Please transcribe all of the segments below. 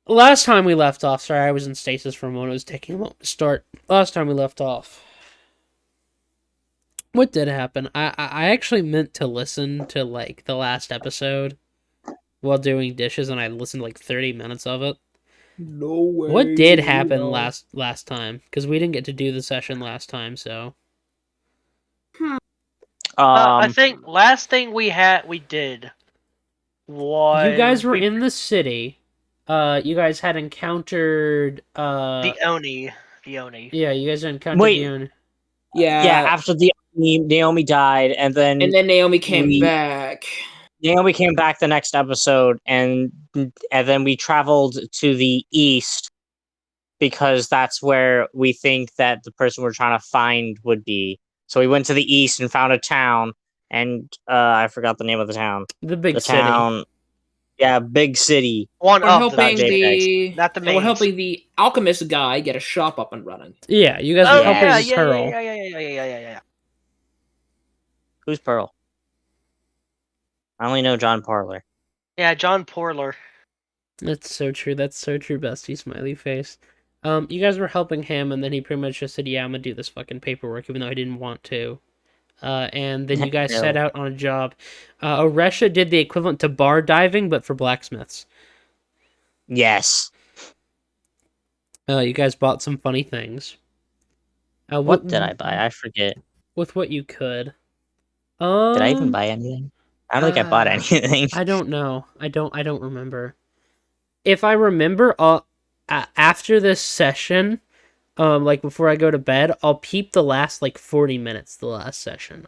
last time we left off, sorry, I was in stasis for a moment. It was taking a moment to start. Last time we left off, what did happen? I actually meant to listen to like the last episode while doing dishes, and I listened to like 30 minutes of it. No way. What did happen last time? Because we didn't get to do the session last time, so. I think last thing we did was you guys were in the city. You guys had encountered the Oni. Yeah, you guys had encountered the Oni. Yeah. After the Naomi died, and then Naomi came back. Naomi came back the next episode, and then we traveled to the east because that's where we think that the person we're trying to find would be. So we went to the east and found a town, and I forgot the name of the town. The big city. Town. Yeah, big city. One we're of helping not the main. We're helping the alchemist guy get a shop up and running. Yeah, you guys were helping Pearl. Yeah. Who's Pearl? I only know John Parlor. Yeah, John Parlor. That's so true. That's so true, bestie. Smiley face. You guys were helping him, and then he pretty much just said, "Yeah, I'm gonna do this fucking paperwork," even though he didn't want to. And then you guys set out on a job. Oresha did the equivalent to bar diving, but for blacksmiths. Yes. You guys bought some funny things. What did I buy? I forget. With what you could. Did I even buy anything? I don't think I bought anything. I don't know. I don't remember. If I remember, after this session, like before I go to bed, I'll peep the last like 40 minutes. The last session.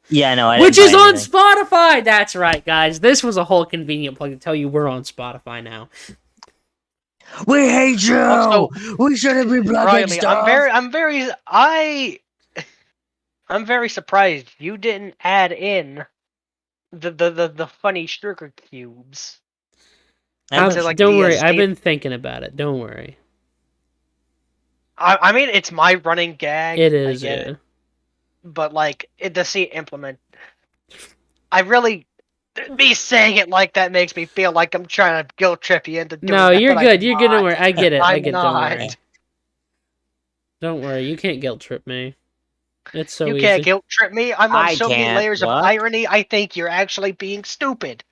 Yeah, no, which is on Spotify. That's right, guys. This was a whole convenient plug to tell you we're on Spotify now. We hate you. Also, we shouldn't be plugging stuff. I'm very surprised you didn't add in the funny sugar cubes. Don't worry, I've been thinking about it. Don't worry. I mean, it's my running gag. It is, yeah. But like, to see it implement, I really. Me saying it like that makes me feel like I'm trying to guilt trip you into doing No, that, you're good. You're good. Don't worry. I get it. I get it. Don't worry. Don't worry. You can't guilt trip me. It's so easy. You can't guilt trip me. I'm on so many layers of irony. I think you're actually being stupid.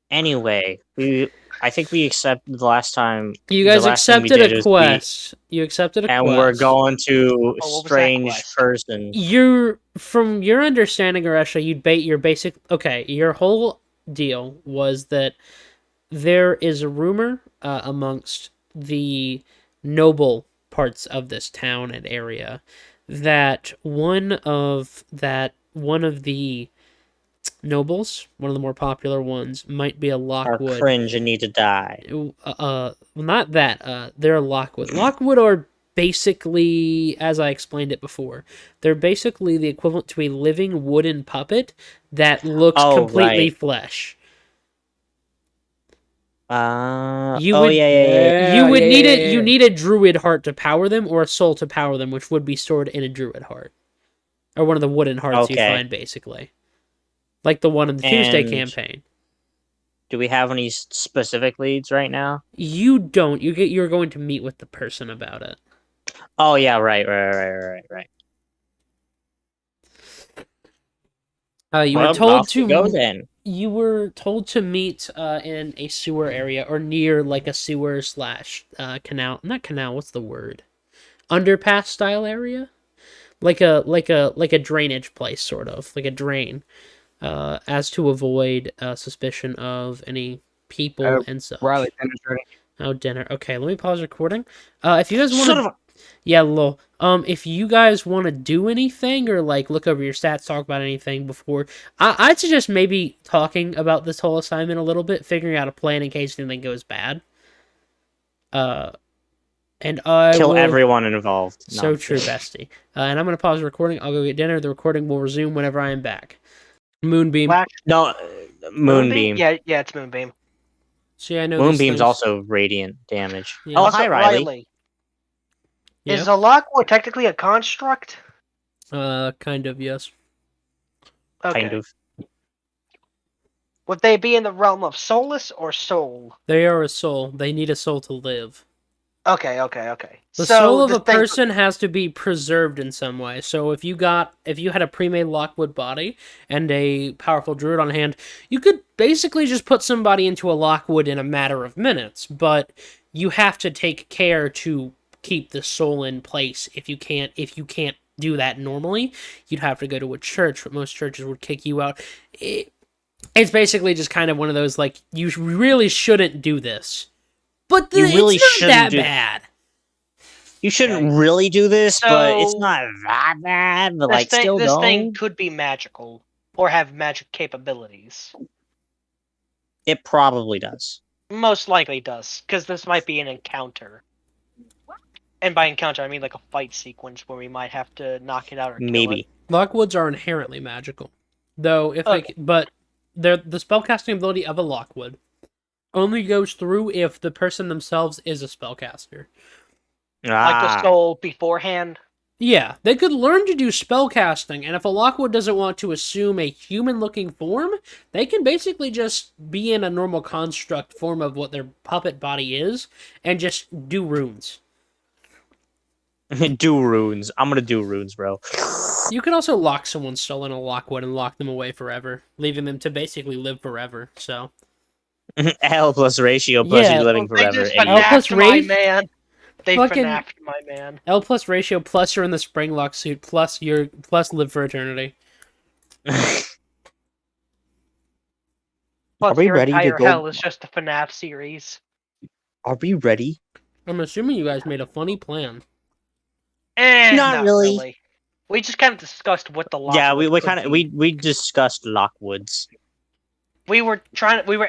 Anyway, I think we accepted the last time. You guys accepted a quest. You accepted a quest. And we're going to strange person. From your understanding, Oresha, your whole deal was that there is a rumor amongst the noble parts of this town and area that one of the nobles, one of the more popular ones, might be a Lockwood. Are cringe and need to die. Not that. They're a Lockwood. Lockwood are basically, as I explained it before, they're basically the equivalent to a living wooden puppet that looks completely flesh. You would need a druid heart to power them, or a soul to power them, which would be stored in a druid heart, or one of the wooden hearts you find, basically. Like the one in the Tuesday campaign. Do we have any specific leads right now? You don't. You're going to meet with the person about it. Oh yeah, right. You were told to go then. You were told to meet in a sewer area or near like a sewer / canal. Not canal. What's the word? Underpass style area, like a drainage place, sort of like a drain. As to avoid suspicion of any people and such. Riley, dinner's ready. Oh, dinner. Okay, let me pause recording. If you guys want to... Yeah, lol. If you guys want to do anything or, like, look over your stats, talk about anything before... I'd suggest maybe talking about this whole assignment a little bit, figuring out a plan in case anything goes bad. And I Kill everyone involved. So true, bestie. And I'm going to pause the recording. I'll go get dinner. The recording will resume whenever I am back. Moonbeam. No, Moonbeam. Yeah, it's Moonbeam. See, I know Moonbeam's also radiant damage. Yeah. Oh, hi, Riley. Yeah. Is a Lockwood technically a construct? Kind of, yes. Okay. Kind of. Would they be in the realm of soulless or soul? They are a soul. They need a soul to live. Okay. The So soul of the a thing, person has to be preserved in some way. So if you had a pre-made Lockwood body and a powerful druid on hand, you could basically just put somebody into a Lockwood in a matter of minutes, but you have to take care to keep the soul in place. If you can't do that normally, you'd have to go to a church, but most churches would kick you out. It's basically just kind of one of those, like, you really shouldn't do this. But You really it's not shouldn't that do- bad. You shouldn't Okay. really do this, but it's So, not that bad. But this like, thing, still this don't. thing could be magical or have magic capabilities. It probably does. Most likely does, because this might be an encounter. And by encounter, I mean like a fight sequence where we might have to knock it out or kill it. Maybe. Lockwoods are inherently magical, though. But the spellcasting ability of a Lockwood only goes through if the person themselves is a spellcaster. Like the soul beforehand. Yeah, they could learn to do spellcasting, and if a Lockwood doesn't want to assume a human-looking form, they can basically just be in a normal construct form of what their puppet body is, and just do runes. Do runes. I'm gonna do runes, bro. You could also lock someone's soul in a Lockwood and lock them away forever, leaving them to basically live forever, so... L plus ratio plus Yeah. you living They forever. just idiot. L plus FNAF'd my rate? man. They Fucking- FNAF'd my man. L plus ratio plus you're in the spring lock suit plus live for eternity. Plus, we your ready to entire go- hell is just a FNAF series. Are we ready? I'm assuming you guys made a funny plan. Not really. really. We just kind of discussed what the Lockwood Yeah, we could kind of be. we discussed Lockwoods. We were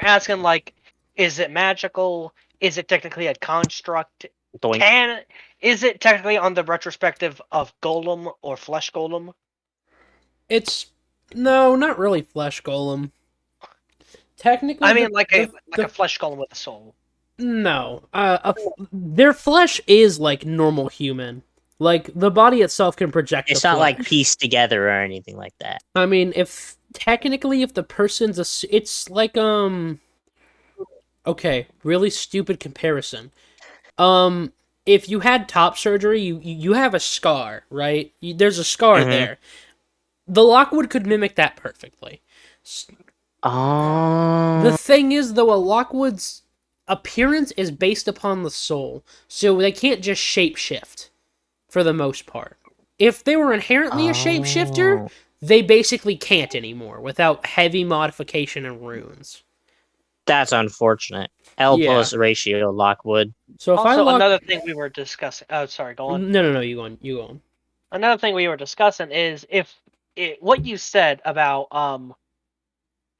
asking, like, is it magical? Is it technically a construct? Doink. Is it technically on the retrospective of Golem or Flesh Golem? No, not really flesh golem. Technically, I mean, like a the- Flesh Golem with a soul. no. Their flesh is like normal human. Like the body itself can project. It's the not like flesh. pieced together or anything like that. I mean, if the person's it's like Okay, really stupid comparison. If you had top surgery, you have a scar, right? There's a scar Mhm. there. The Lockwood could mimic that perfectly. The thing is, though, a Lockwood's appearance is based upon the soul, so they can't just shapeshift, for the most part. If they were inherently a shapeshifter, they basically can't anymore, without heavy modification and runes. That's unfortunate. L Yeah. plus ratio Lockwood. So if Also, I another thing we were discussing. Oh, sorry, go on. No, you go on. You go on. Another thing we were discussing is what you said about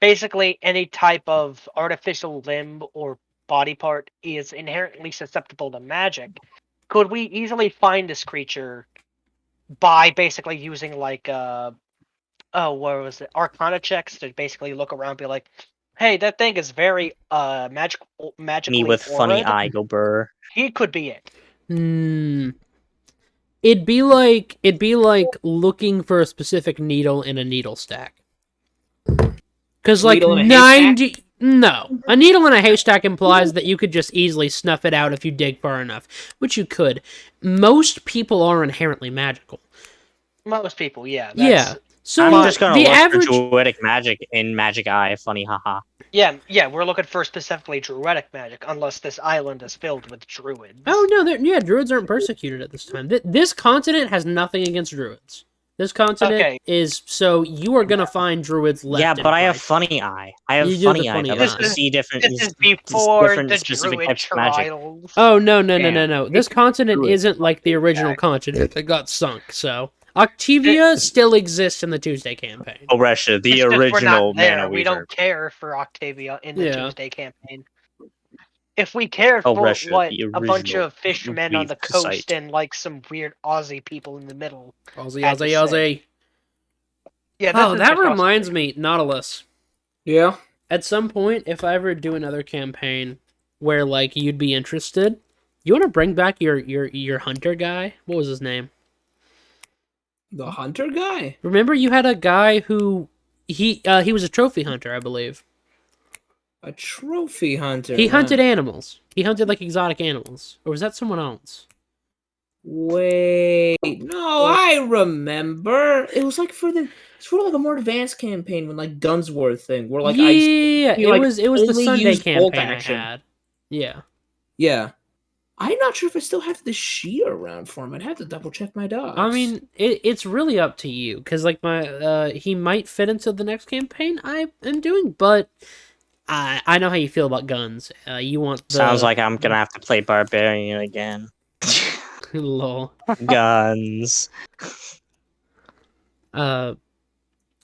basically any type of artificial limb or body part is inherently susceptible to magic. Could we easily find this creature by basically using like where was it? Arcana checks to basically look around and be like, hey, that thing is very magically Me with funny aurored. eye go burr. He could be it. It'd be like looking for a specific needle in a needle stack. Because like Needle in a 90, no, a needle in a haystack implies that you could just easily snuff it out if you dig far enough, which you could. Most people are inherently magical. Most people, yeah. Yeah. So I'm just gonna the look average. for druidic magic in Magic Eye. Funny, haha. Yeah, we're looking for specifically druidic magic, unless this island is filled with druids. Oh no, druids aren't persecuted at this time. This continent has nothing against druids. This continent is so you are gonna find druids left. Yeah, and but I have right. funny eye. I have You do have funny the eye. funny I eye. like to see different. This is before different the specific druid types of magic. trials. Oh no! Damn. This continent Druid. isn't like the original continent that got sunk. So Octavia still exists in the Tuesday campaign. Oresha, the It's just original we're not there. Mana We Weaver. don't care for Octavia in the Yeah. Tuesday campaign. If we cared for Russia, what the a bunch original of fishermen on the Weave coast site. and like some weird Aussie people in the middle. Aussie, had to Aussie, say. Aussie. Yeah, Oh, this is that just reminds Aussie. me, Nautilus. Yeah. At some point, if I ever do another campaign where like you'd be interested, you want to bring back your hunter guy? What was his name? The hunter guy? Remember you had a guy who he was a trophy hunter, I believe. A trophy hunter. He hunted huh? animals. He hunted like exotic animals. Or was that someone else? Wait, no, I remember. It was like it's for like a more advanced campaign when like Gunsworth thing, where like Yeah, you, like, it was the only Sunday use bolt campaign I action. had. Yeah. Yeah. I'm not sure if I still have the sheet around for him. I'd have to double check my docs. I mean, it's really up to you, because like he might fit into the next campaign I am doing, but I know how you feel about guns. You want the Sounds like I'm gonna have to play Barbarian again. lol. Guns. But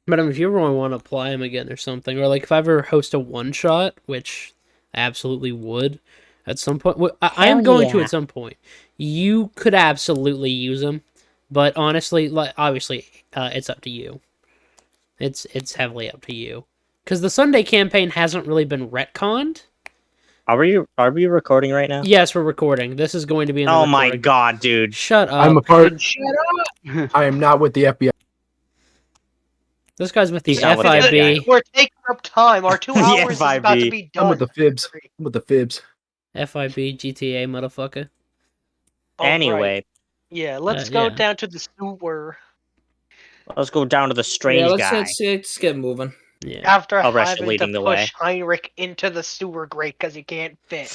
if you ever want to apply him again or something, or like if I ever host a one shot, which I absolutely would at some point. I am Hell going to yeah. at some point. You could absolutely use him, but honestly, like obviously, it's up to you. It's heavily up to you, because the Sunday campaign hasn't really been retconned. Are we recording right now? Yes, we're recording. This is going to be in the Oh my recording. god, dude. Shut up. I'm a part. Shut up! I am not with the FBI. This guy's with the He's not with the FIB. We're taking up time. Our 2 The hours is about to FIB. be done. I'm with the fibs. I'm with the fibs. FIB GTA motherfucker. All right. Anyway, Yeah, let's go yeah. down to the sewer. let's go down to the Yeah, strange let's, guy. let's get moving. Yeah. After Russia having to leading the push way. Heinrich into the sewer grate because he can't fit.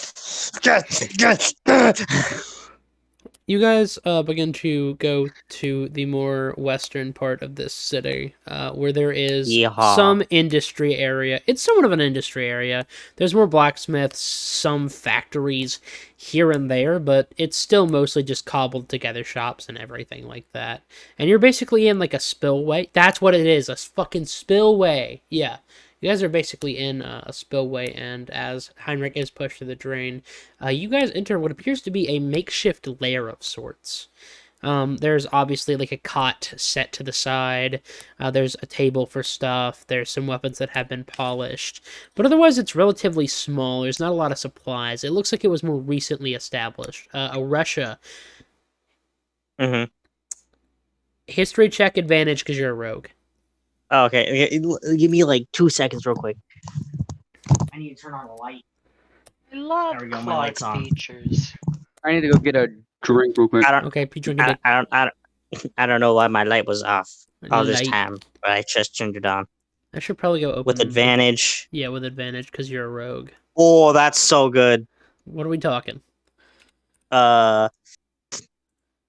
You guys begin to go to the more western part of this city, where there is Yeehaw. some industry area. It's somewhat of an industry area. There's more blacksmiths, some factories here and there, but it's still mostly just cobbled together shops and everything like that. And you're basically in like a spillway. That's what it is, a fucking spillway. Yeah. You guys are basically in a spillway, and as Heinrich is pushed to the drain, you guys enter what appears to be a makeshift lair of sorts. There's obviously like a cot set to the side. There's a table for stuff. There's some weapons that have been polished. But otherwise, it's relatively small. There's not a lot of supplies. It looks like it was more recently established. Russia. Mm-hmm. History check advantage because you're a rogue. Oh, okay, give me like 2 seconds real quick. I need to turn on the light. I love There we go, my Clyde light's on. features. I need to go get a drink real quick. I don't, Okay, be drinking I, I don't, I don't, I don't know why my light was off all this light. time, but I just turned it on I should probably go open with advantage. Yeah, with advantage because you're a rogue. Oh, that's so good. What are we talking?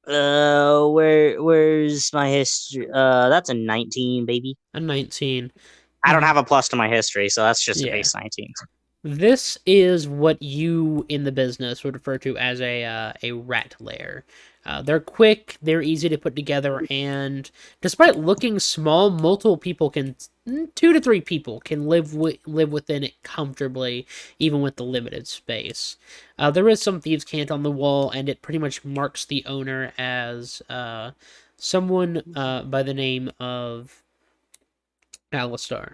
Where's my history? That's a 19, baby. A 19. I don't have a plus to my history, so that's just Yeah. a base 19. This is what you in the business would refer to as a rat lair. They're quick, they're easy to put together, and despite looking small, multiple people can, 2 to 3 people can live within it comfortably, even with the limited space. There is some thieves' cant on the wall, and it pretty much marks the owner as someone by the name of Alistar.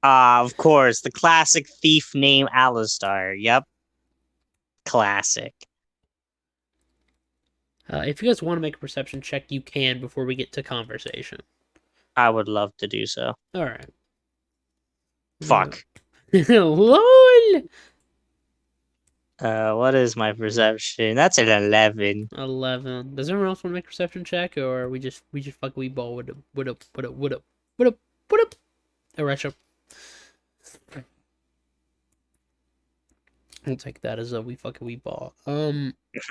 Of course, the classic thief name Alistar. Yep. Classic. If you guys want to make a perception check, you can before we get to conversation. I would love to do so. All right. Fuck. LOL! What is my perception? That's an 11. 11. Does anyone else want to make a perception check, or we just fuck we ball with up. Erecha. We'll take that as a we ball.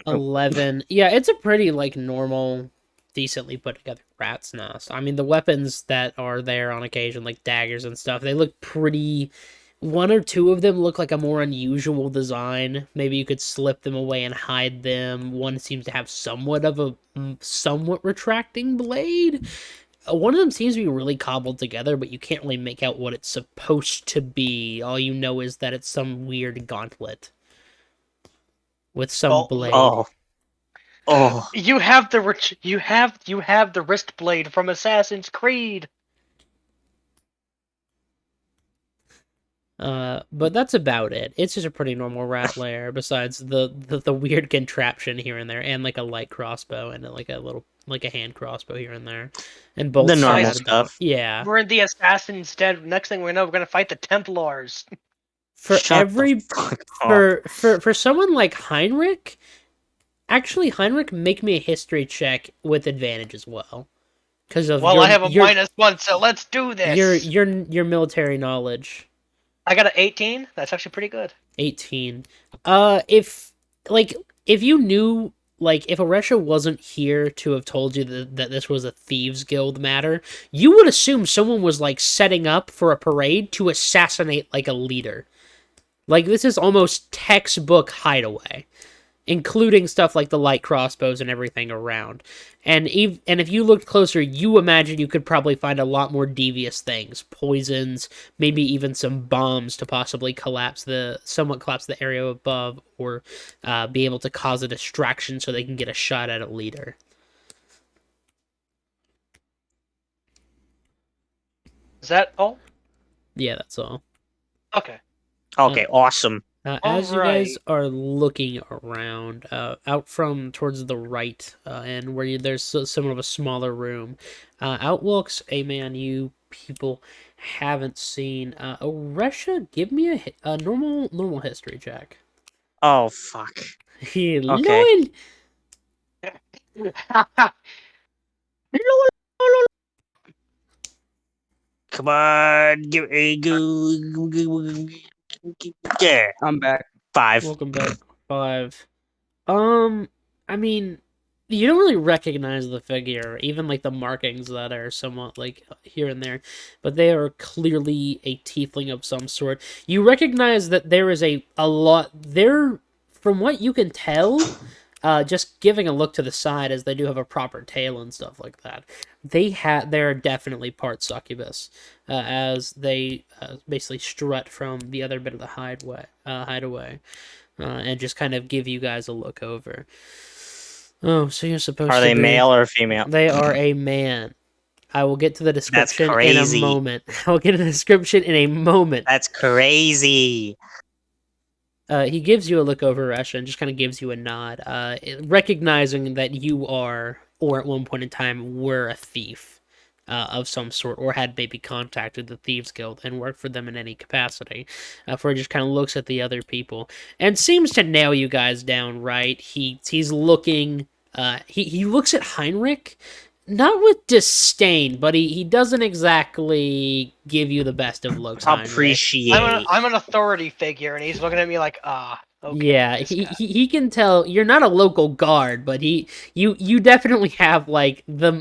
11. Yeah, it's a pretty like normal, decently put together rat's nest. I mean, the weapons that are there on occasion, like daggers and stuff, they look pretty. 1 or 2 of them look like a more unusual design. Maybe you could slip them away and hide them. One seems to have somewhat of a somewhat retracting blade. One of them seems to be really cobbled together, but you can't really make out what it's supposed to be. All you know is that it's some weird gauntlet with some blade. Oh. You have the you have the wrist blade from Assassin's Creed. But that's about it. It's just a pretty normal rat lair, besides the weird contraption here and there, and like a light crossbow and like a little like a hand crossbow here and there, and The bolts. normal Guys, stuff. Yeah. we're in the Assassin's Den. Next thing we know, we're gonna fight the Templars. For Shut the every fuck up. for someone like Heinrich, actually Heinrich, make me a history check with advantage as well, because of Well, I have a your -1, so let's do this. your military knowledge. I got an 18. That's actually pretty good. 18. If like if you knew like if Oresha wasn't here to have told you that this was a thieves guild matter, you would assume someone was like setting up for a parade to assassinate like a leader. Like this is almost textbook hideaway, including stuff like the light crossbows and everything around. And if you looked closer, you imagine you could probably find a lot more devious things, poisons, maybe even some bombs to possibly somewhat collapse the area above, or be able to cause a distraction so they can get a shot at a leader. Is that all? Yeah, that's all. Okay. Okay, awesome. As you guys Alright. are looking around, out from towards the right, and where there's somewhat of a smaller room, out walks a man you people haven't seen. Oresha, give me a normal history check. Oh fuck. Lord, Come on, yeah. I'm back. 5. welcome back. 5. I mean, you don't really recognize the figure, even like the markings that are somewhat like here and there, but they are clearly a tiefling of some sort. You recognize that there is a lot there, from what you can tell, just giving a look to the side, as they do have a proper tail and stuff like that. They're definitely part succubus, as they basically strut from the other bit of the hideaway, and just kind of give you guys a look over. Oh, so you're supposed Are to they be... male or female? They are a man. I will get to the description in a crazy. moment. I will get a description in a moment. That's crazy. He gives you a look over, Russia, and just kind of gives you a nod, recognizing that you are, or at one point in time, were a thief of some sort, or had maybe contacted the Thieves Guild and worked for them in any capacity. For he just kind of looks at the other people and seems to nail you guys down. Right? He's looking. He looks at Heinrich, not with disdain, but he doesn't exactly give you the best of looks. Heinrich. Appreciate. I'm an authority figure, and he's looking at me like, okay. Yeah, this he, guy. he can tell you're not a local guard, but you definitely have like the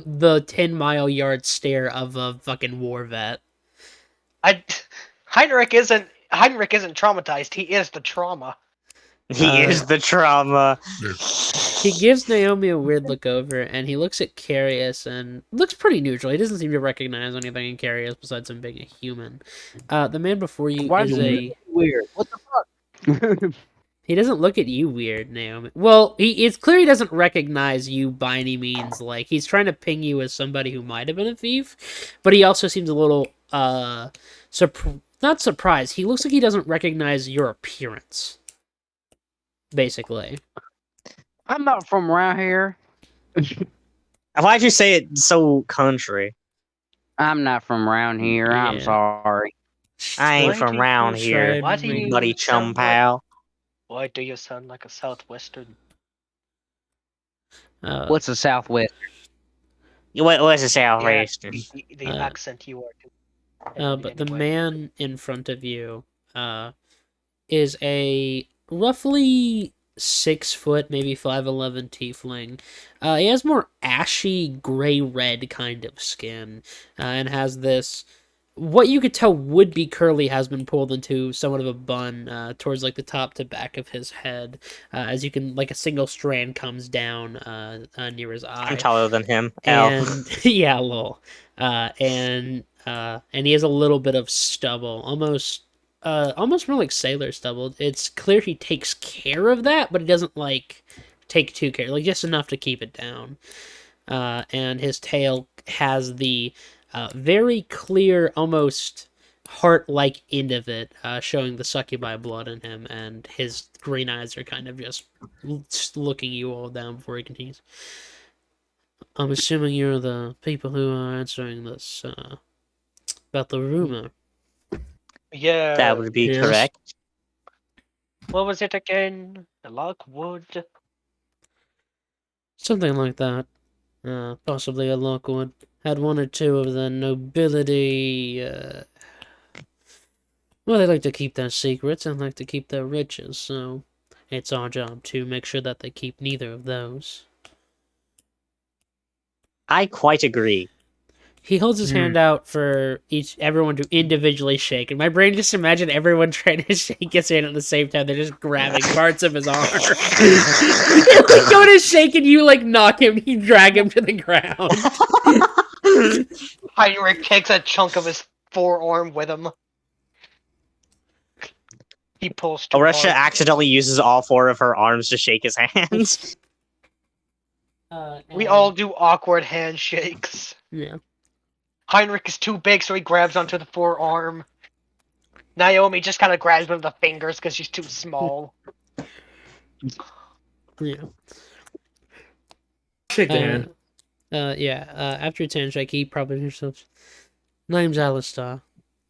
10-mile yard stare of a fucking war vet. Heinrich isn't traumatized. He is the trauma. He is the trauma. He gives Naomi a weird look over, and he looks at Carius and looks pretty neutral. He doesn't seem to recognize anything in Carius besides him being a human. The man before you Why is is it weird? What the fuck? He doesn't look at you weird, Naomi. Well, it's clear he doesn't recognize you by any means. Like, he's trying to ping you as somebody who might have been a thief, but he also seems a little, not surprised. He looks like he doesn't recognize your appearance, basically. I'm not from around here. Why'd you say it so country? I'm not from around here. I'm Yeah. sorry. I ain't Why from do round you here, try Why do you buddy chum sound pal. Why do you sound like a southwestern? What's the Southwest? What's the Yeah, Southwestern? the accent you are doing. But the Anyway. man in front of you, is a roughly 6 foot, maybe 5'11" tiefling. He has more ashy gray red kind of skin, and has this, what you could tell would be curly, has been pulled into somewhat of a bun towards like the top to back of his head, as you can, like, a single strand comes down near his eye. I'm taller than him. And yeah, lol. And he has a little bit of stubble, almost more like sailor stubble. It's clear he takes care of that, but he doesn't like take too care, like just enough to keep it down. And his tail has the very clear, almost heart-like end of it, showing the succubi blood in him, and his green eyes are kind of just looking you all down before he continues. I'm assuming you're the people who are answering this about the rumor. Yeah. That would be Yes. correct. What was it again? Lockwood. Something like that. Possibly a Lockwood. Had one or two of the nobility. Well, they like to keep their secrets and like to keep their riches, so it's our job to make sure that they keep neither of those. I quite agree. He holds his hand out for everyone to individually shake, and my brain just imagined everyone trying to shake his hand at the same time. They're just grabbing parts of his arm. Like going to shake and you like knock him, you drag him to the ground. Heinrich takes a chunk of his forearm with him. He pulls too Oresha hard. accidentally uses all 4 of her arms to shake his hands. We all do awkward handshakes. Yeah. Heinrich is too big, so he grabs onto the forearm. Naomi just kind of grabs with the fingers because she's too small. Yeah. Shake the hand. After his handshake, he probably himself. Name's Alistar.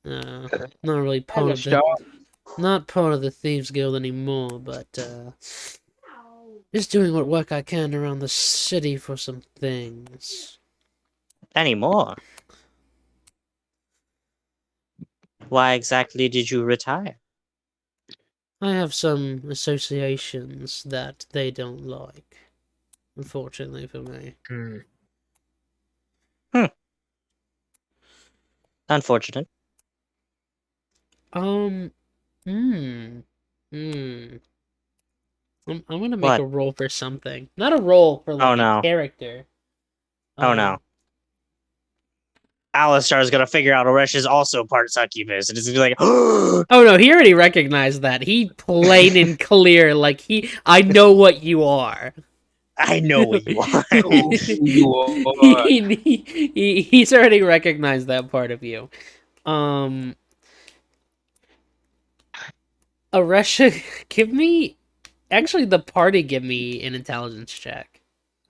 Not really part of the, not part of the Thieves Guild anymore, but just doing what work I can around the city for some things. Anymore. Why exactly did you retire? I have some associations that they don't like. Unfortunately for me. Unfortunate. I'm gonna make What? a roll for something. Not a roll for like Oh, a no. character. Oh no. Alistar is gonna figure out Oresh is also part succubus, and it's gonna be like, Oh no, he already recognized that. He plain and clear, like I know what you are. I know what you are. He's already recognized that part of you. Aresha, actually the party give me an intelligence check.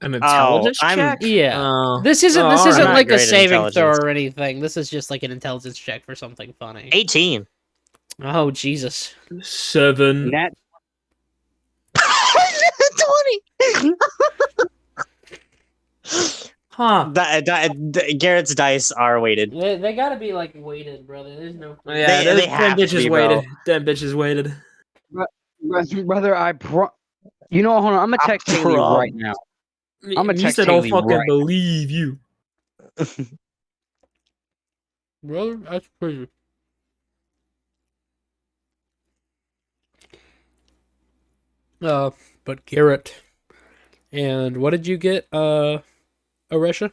An intelligence I'm- check? Yeah. This isn't alright. Not like a great at saving throw intelligence. or anything. This is just like an intelligence check for something funny. 18. Oh Jesus. 7. Nat 20. Huh. Garrett's dice are weighted. They gotta be like weighted, brother. There's no. Yeah, They them have to bitches be, bro. waited. Them bitches waited. brother, you know, hold on. I'm gonna text Haley right now. I'ma You text said I'll Haley fucking right- believe you. Brother, that's crazy. But Garrett. And what did you get, Aresha?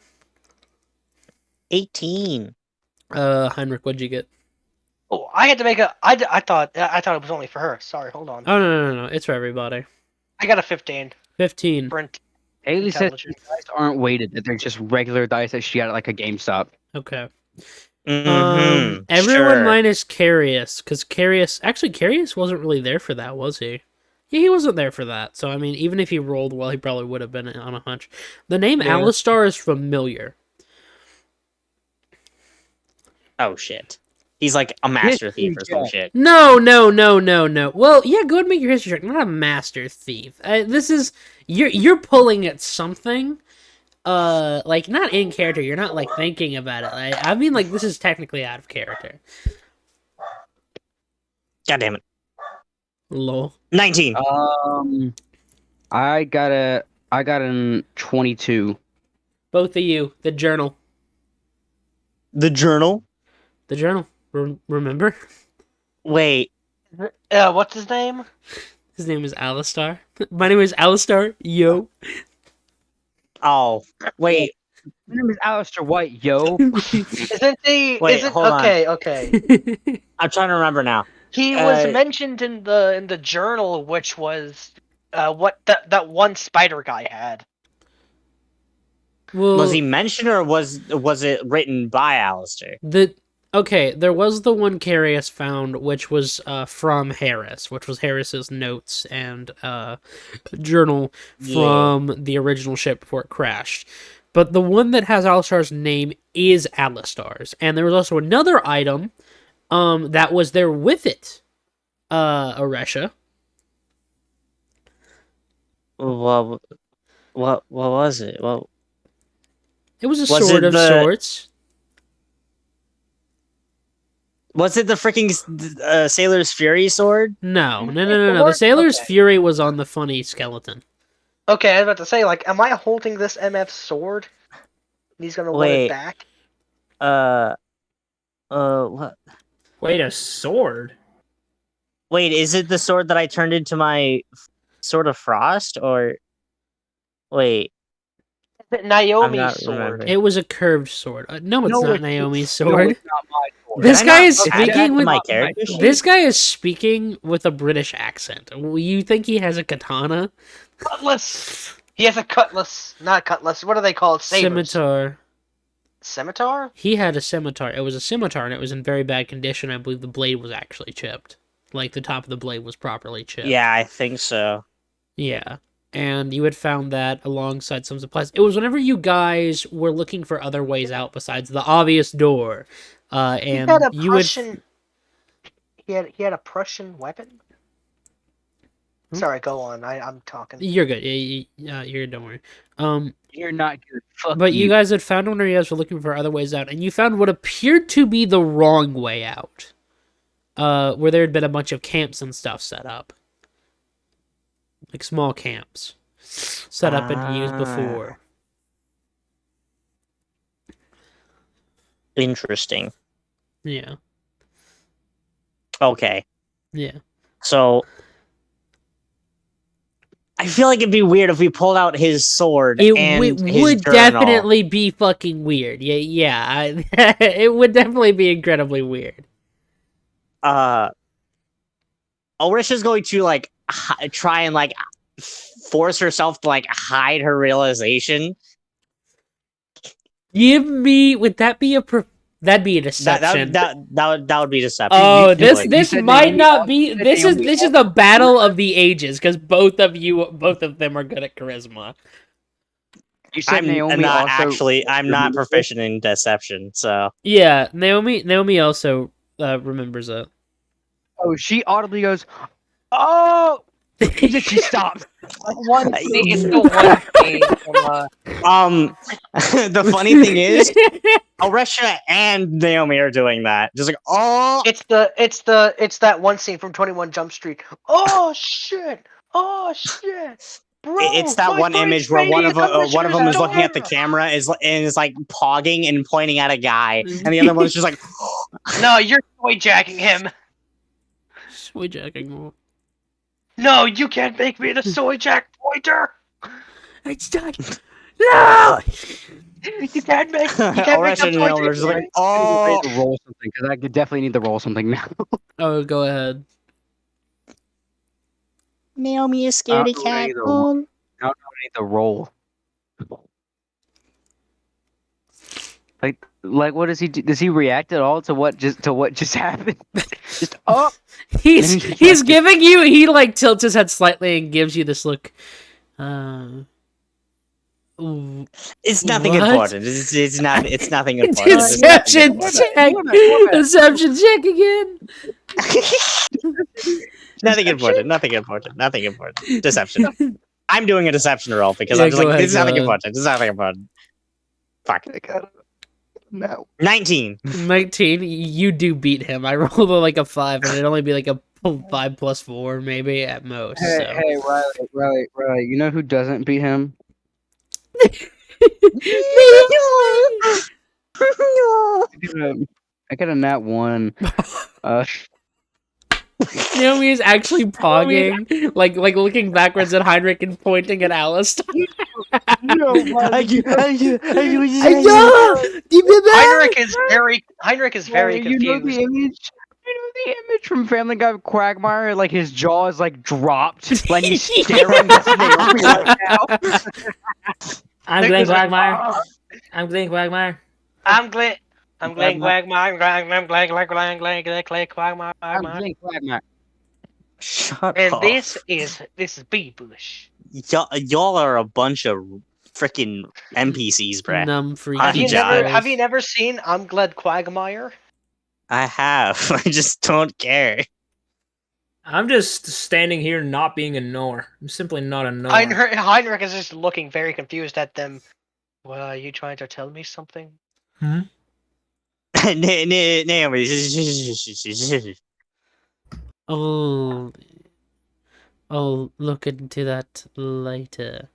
18. Heinrich, what'd you get? Oh, I had to make a. I thought it was only for her. Sorry, hold on. Oh, no. It's for everybody. I got a 15 15. for Haley says intelligence. dice aren't weighted; that they're just regular dice that she got at like a GameStop. Okay. Mm-hmm. Everyone Sure. minus Carius, because Carius wasn't really there for that, was he? Yeah, he wasn't there for that. So I mean, even if he rolled well, he probably would have been on a hunch. The name Yeah. Alistar is familiar. Oh shit. He's like a master thief or some shit. No. Well, yeah, go ahead and make your history check. Not a master thief. This is you're pulling at something. Like not in character. You're not like thinking about it. I mean, like this is technically out of character. God damn it. Lol. 19. I got an 22. Both of you. The journal. The journal? The journal. Remember? Wait. What's his name? His name is Alistar. My name is Alistar. Yo. Oh. Wait. My name is Alistair White, yo. Isn't he? Wait, isn't hold on. okay? I'm trying to remember now. He was mentioned in the journal, which was what that one spider guy had. Well, Was he mentioned or was it written by Alistair? There was the one Carius found, which was from Harris, which was Harris's notes and journal from the original ship before it crashed. But the one that has Alistar's name is Alistar's. And there was also another item that was there with it, Oresha. What was it? Well, It was a Was sword it of the- sorts. was it the freaking Sailor's Fury sword? No. The Sailor's Okay. Fury was on the funny skeleton. Okay, I was about to say, like, am I holding this MF sword? He's gonna want it Wait. back. What? Wait, a sword? Wait, is it the sword that I turned into my Sword of Frost, or wait? Is it Naomi's not sword? remembering. It was a curved sword. No, it's No, not it's- Naomi's No, sword. it's not my sword. This Did I guy not is add that speaking to with my character sheet? This guy is speaking with a British accent. You think he has a katana? Cutlass! He has a cutlass. Not cutlass. What are they called? Sabers. Scimitar. Scimitar? He had a scimitar. It was a scimitar, and it was in very bad condition. I believe the blade was actually chipped. Like, the top of the blade was properly chipped. Yeah, I think so. Yeah. And you had found that alongside some supplies. It was whenever you guys were looking for other ways out besides the obvious door. He And had a you would... Prussian. He had a Prussian weapon. Hmm? Sorry, go on. I'm talking. You're good. You're don't worry. You're not good. Fuck But you guys had found one where you guys were looking for other ways out, and you found what appeared to be the wrong way out. Where there had been a bunch of camps and stuff set up. Like small camps. Set up and used before. Interesting. Yeah. Okay, Yeah. so I feel like it'd be weird if we pulled out his sword It and his would journal. definitely be fucking weird. It would definitely be incredibly weird. Orisha's going to like try and like force herself to like hide her realization. Would that be that'd be a deception. That would be deception. Oh, You this would. said might Naomi not also be. said This Naomi is the battle of the ages because both of them are good at charisma. You said I'm Naomi not also. actually. I'm not proficient in deception, so Yeah, Naomi also remembers it. Oh, she audibly goes, "Oh!" She stops. One thing. It's the one thing from. the funny thing is, Oresha and Naomi are doing that. Just like, oh, It's that one scene from 21 Jump Street. Oh shit! Oh shit! Bro, it's that my one brain's image where ready to come one of to them the is looking at the door. camera and is like pogging and pointing at a guy, and the other one's just like, No, you're toy jacking him. Soy jacking. No, you can't make me the soy jack pointer. It's done. No. You can't make. You can't make Oresha the and Naomi pointer. are just like, I oh. need to roll something because I could definitely need to roll something now. Oh, go ahead. Naomi is I scaredy don't know cat. either. I need to roll. Like what does he do? Does he react at all to what just happened? Just oh. He's giving you. He like tilts his head slightly and gives you this look. Ooh, It's nothing What? important. It's not. It's nothing important. It's deception nothing check. What about- Deception check again. Nothing important. Nothing important. Nothing important. Deception. I'm doing a deception roll because Yeah, I'm just go like, ahead, it's go nothing ahead. important. It's nothing important. Fuck. No. 19. 19. You do beat him. I rolled like a 5, and it'd only be like a 5 plus 4 maybe at most. Hey, So. hey, Riley. You know who doesn't beat him? I got a nat 1. Naomi is actually pogging, like looking backwards at Heinrich and pointing at Alice. Heinrich is very You know confused. the image? You know the image from Family Guy with Quagmire? Like his jaw is like dropped, like he's staring at Naomi right now. I'm Glenn Quagmire. I'm Glenn Quagmire. I'm Glenn. I'm Glenn Quagmire. I'm Glenn Quagmire. I'm Glenn Quagmire. Shut And up. this is B Bush. Y'all are a bunch of freaking NPCs, bruh. Numb freaky Have you Have you bros. never seen I'm Glad Quagmire? I have. I just don't care. I'm just standing here not being a knower. I'm simply not a knower. Heinrich is just looking very confused at them. Well, are you trying to tell me something? Naomi. Oh, I'll look into that later.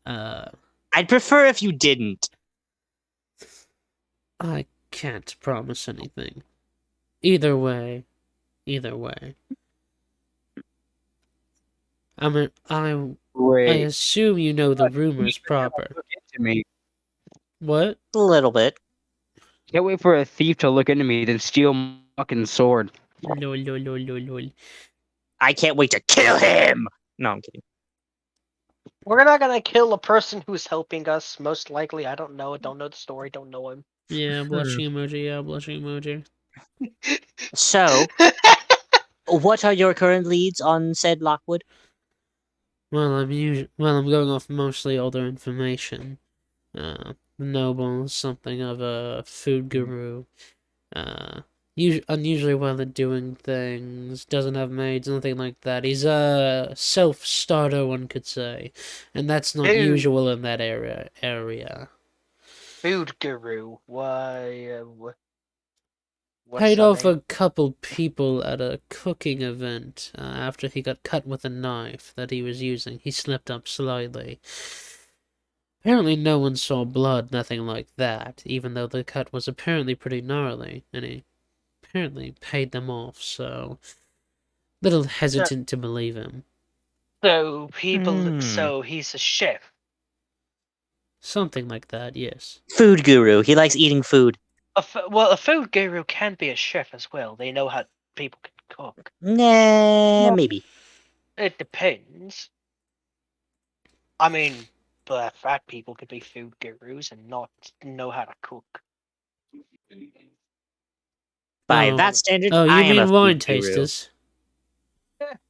I'd prefer if you didn't. I can't promise anything. Either way. I Wait. assume you know the rumors proper. Look into me. What? A little bit. Can't wait for a thief to look into me, then steal my fucking sword. Lol, lol, lol, lol, lol. I can't wait to kill him. No, I'm kidding. We're not gonna kill a person who's helping us. Most likely, I don't know. Don't know the story. Don't know him. Yeah, blushing emoji. Yeah, blushing emoji. So, what are your current leads on said Lockwood? Well, I'm going off mostly older information. The noble is something of a food guru. Unusually well at doing things. Doesn't have maids, nothing like that. He's a self-starter, one could say, and that's not Dude. usual in that area. Food guru. Why? What's Paid that off name? a couple people at a cooking event after he got cut with a knife that he was using. He slipped up slightly. Apparently no one saw blood, nothing like that, even though the cut was apparently pretty gnarly, and he apparently paid them off, so little hesitant to believe him. So people. Hmm. So he's a chef. Something like that, yes. Food guru. He likes eating food. Well, a food guru can be a chef as well. They know how people can cook. Nah, maybe. It depends. I mean, but fat people could be food gurus and not know how to cook. By Oh. that standard, Oh, I you am a mean wine food guru. tasters?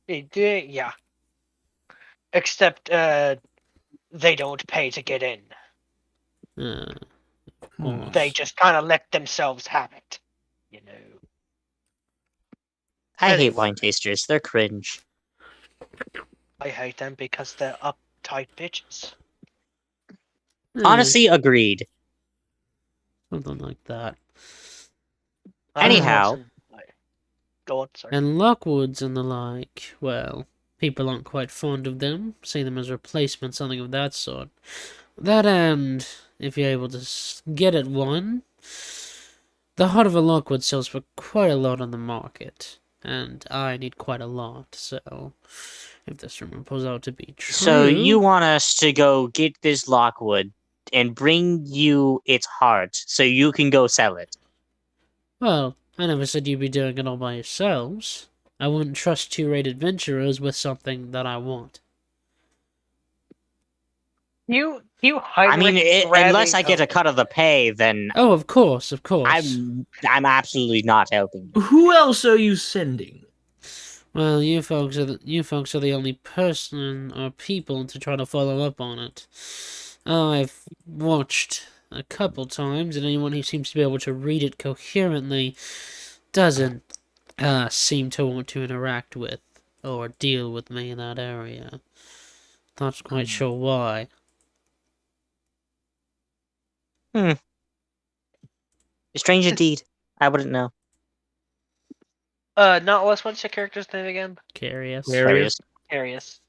Yeah. Except they don't pay to get in. Of course. They just kind of let themselves have it. You know. I hate Anyway. wine tasters. They're cringe. I hate them because they're uptight bitches. Honestly, agreed. Something like that. Anyhow. Go on, sorry. And Lockwoods and the like, well, people aren't quite fond of them, see them as replacements, something of that sort. That and, if you're able to get at one, the heart of a Lockwood sells for quite a lot on the market, and I need quite a lot, so if this rumor pulls out to be true... So you want us to go get this Lockwood and bring you its heart so you can go sell it? Well, I never said you'd be doing it all by yourselves. I wouldn't trust two-rate adventurers with something that I want. You I mean, unless I get a cut of the pay, then Oh, of course. I'm absolutely not helping you. Who else are you sending? Well, you folks are the only person or people to try to follow up on it. I've watched a couple times, and anyone who seems to be able to read it coherently doesn't seem to want to interact with or deal with me in that area. Not quite sure why. Strange indeed. I wouldn't know. Nautilus, what's your character's name again? Curious. Curious. Carius.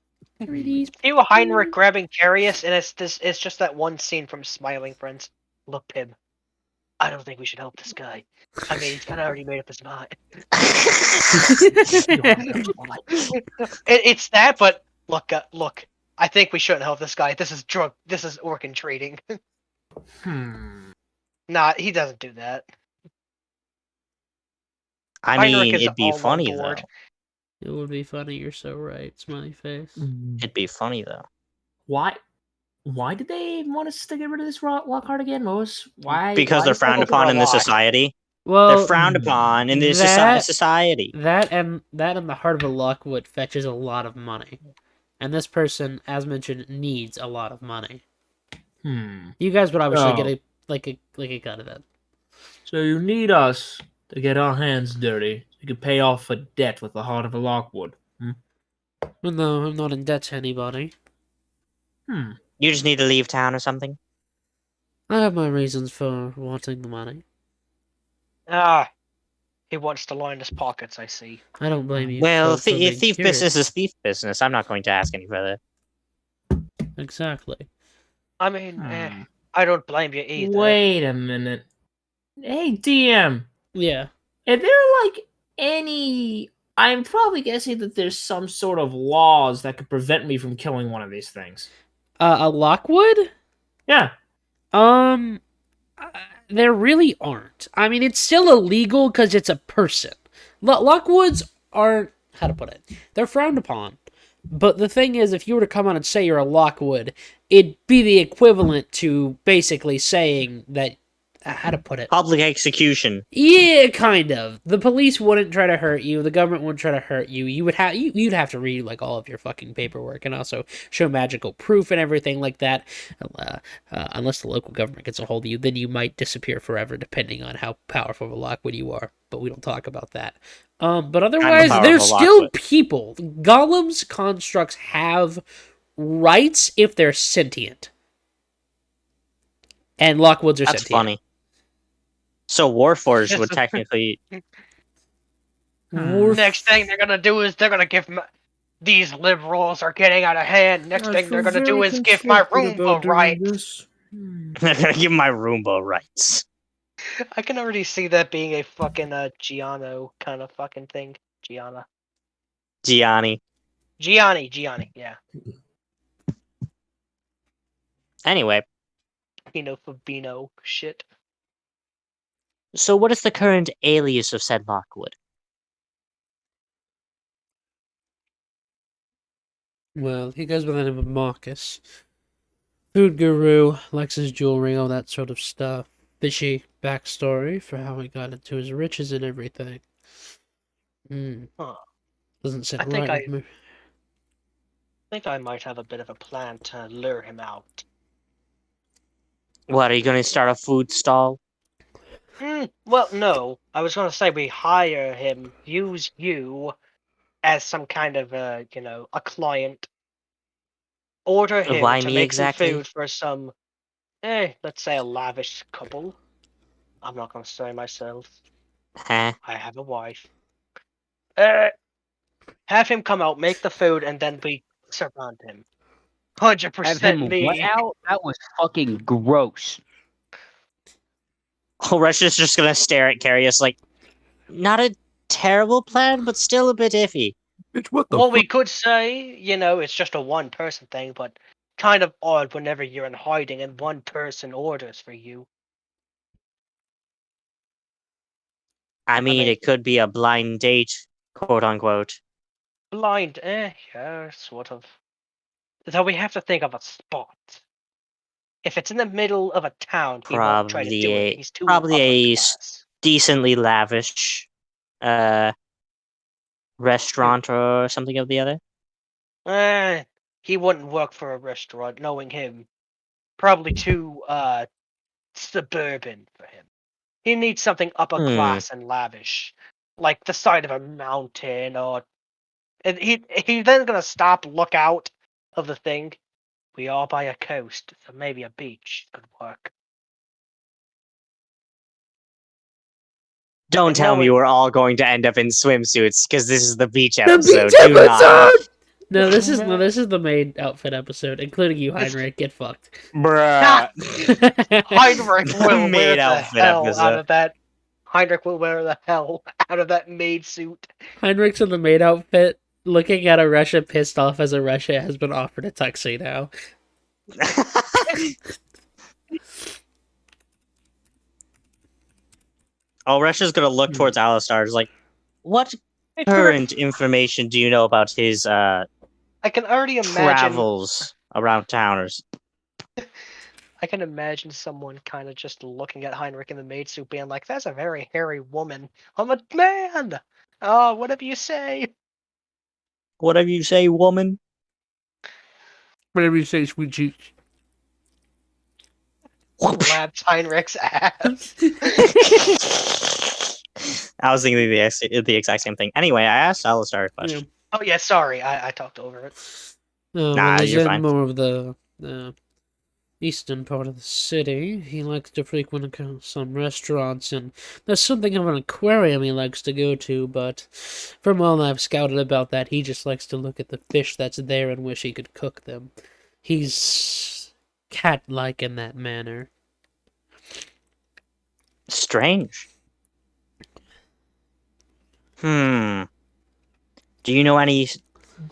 Curious. You Heinrich grabbing Carius, and it's just that one scene from Smiling Friends. Look, Pim. I don't think we should help this guy. I mean, he's kind of already made up his mind. It's that, but look. I think we shouldn't help this guy. This is organ trading. Nah, he doesn't do that. I Heinrich mean, is it'd be all on funny though. board. It would be funny, you're so right. Smiley face. It'd be funny though. Why? Why did they want us to get rid of this Lockhart again? Why? Because why they're is that frowned open upon a in this lot? society. Well, They're frowned upon in this society. That and the heart of a Lockwood fetches a lot of money. And this person, as mentioned, needs a lot of money. You guys would obviously get Oh. a cut of that. So you need us to get our hands dirty so you can pay off a debt with the heart of a Lockwood. Well, no, I'm not in debt to anybody. You just need to leave town or something? I have my reasons for wanting the money. Ah, he wants to line his pockets, I see. I don't blame you Well, for being thief curious. business is thief business. I'm not going to ask any further. Exactly. I mean, I don't blame you either. Wait a minute. Hey, DM. Yeah. Are there like any? I'm probably guessing that there's some sort of laws that could prevent me from killing one of these things. A Lockwood? Yeah. Uh, there really aren't. I mean, it's still illegal because it's a person. Lockwoods aren't, how to put it, they're frowned upon. But the thing is, if you were to come out and say you're a Lockwood, it'd be the equivalent to basically saying that, how to put it? Public execution. Yeah, kind of. The police wouldn't try to hurt you. The government wouldn't try to hurt you. You'd have to read like all of your fucking paperwork and also show magical proof and everything like that. Unless the local government gets a hold of you, then you might disappear forever, depending on how powerful of a Lockwood you are. But we don't talk about that. But otherwise, powerful they're still Lockwood. people. Golems constructs have rights if they're sentient, and Lockwoods are That's sentient. funny. So Warforged would technically... Next thing they're gonna do is they're gonna give these liberals are getting out of hand. Next thing they're gonna do is give my Roomba rights. They're gonna give my Roomba rights. I can already see that being a fucking Giano kind of fucking thing. Gianni, yeah. Anyway, Pino Fabino shit. so what is the current alias of said Lockwood? Well, he goes by the name of Marcus. Food guru, likes his jewelry, all that sort of stuff. Fishy backstory for how he got into his riches and everything. Huh. Doesn't sit I think right with me. I think I might have a bit of a plan to lure him out. What, are you going to start a food stall? Well, no. I was going to say we hire him, use you as some kind of a client. Order him Why to me make exactly? some food for some, let's say a lavish couple. I'm not going to say myself. Huh? I have a wife. Have him come out, make the food, and then we surround him. Have 100% him let me. out? That was fucking gross. Oh, Russia's just going to stare at Carius like, not a terrible plan, but still a bit iffy. Bitch, what the Well, fuck? we could say, it's just a one-person thing, but kind of odd whenever you're in hiding and one person orders for you. I mean, mean- it could be a blind date, quote unquote. Blind, yeah, sort of. Though we have to think of a spot. If it's in the middle of a town, he won't try to do it. He's too Probably upper a class. decently lavish restaurant or something of the other. He wouldn't work for a restaurant, knowing him. Probably too suburban for him. He needs something upper class and lavish, like the side of a mountain, or and he's then gonna stop, look out of the thing. We are by a coast, so maybe a beach could work. Don't But tell me knowing- we're all going to end up in swimsuits, because this is the beach The episode. beach Do not. episode! No, this is the main outfit episode, including you, Heinrich. Get fucked. Bruh. Heinrich will wear Maid the outfit hell episode. out of that. Heinrich will wear the hell out of that maid suit. Heinrich's in the maid outfit, looking at a Russia pissed off as a Russia has been offered a tuxedo. Oh, Russia's gonna look towards Alistar's like, what Hey, current information do you know about his I can already imagine. travels around towners? I can imagine someone kind of just looking at Heinrich in the maid suit, being like, "That's a very hairy woman. I'm a man. Oh, whatever you say." Whatever you say, woman. Whatever you say, sweet cheeks. Slaps Heinrich's ass. I was thinking the exact same thing. Anyway, I asked Alistar a question. Oh yeah, sorry, I talked over it. Well, Nah, he's you're in fine. more of the eastern part of the city. He likes to frequent some restaurants, and there's something of an aquarium he likes to go to, but from all I've scouted about that, he just likes to look at the fish that's there and wish he could cook them. He's cat-like in that manner. Strange. Hmm. Do you know any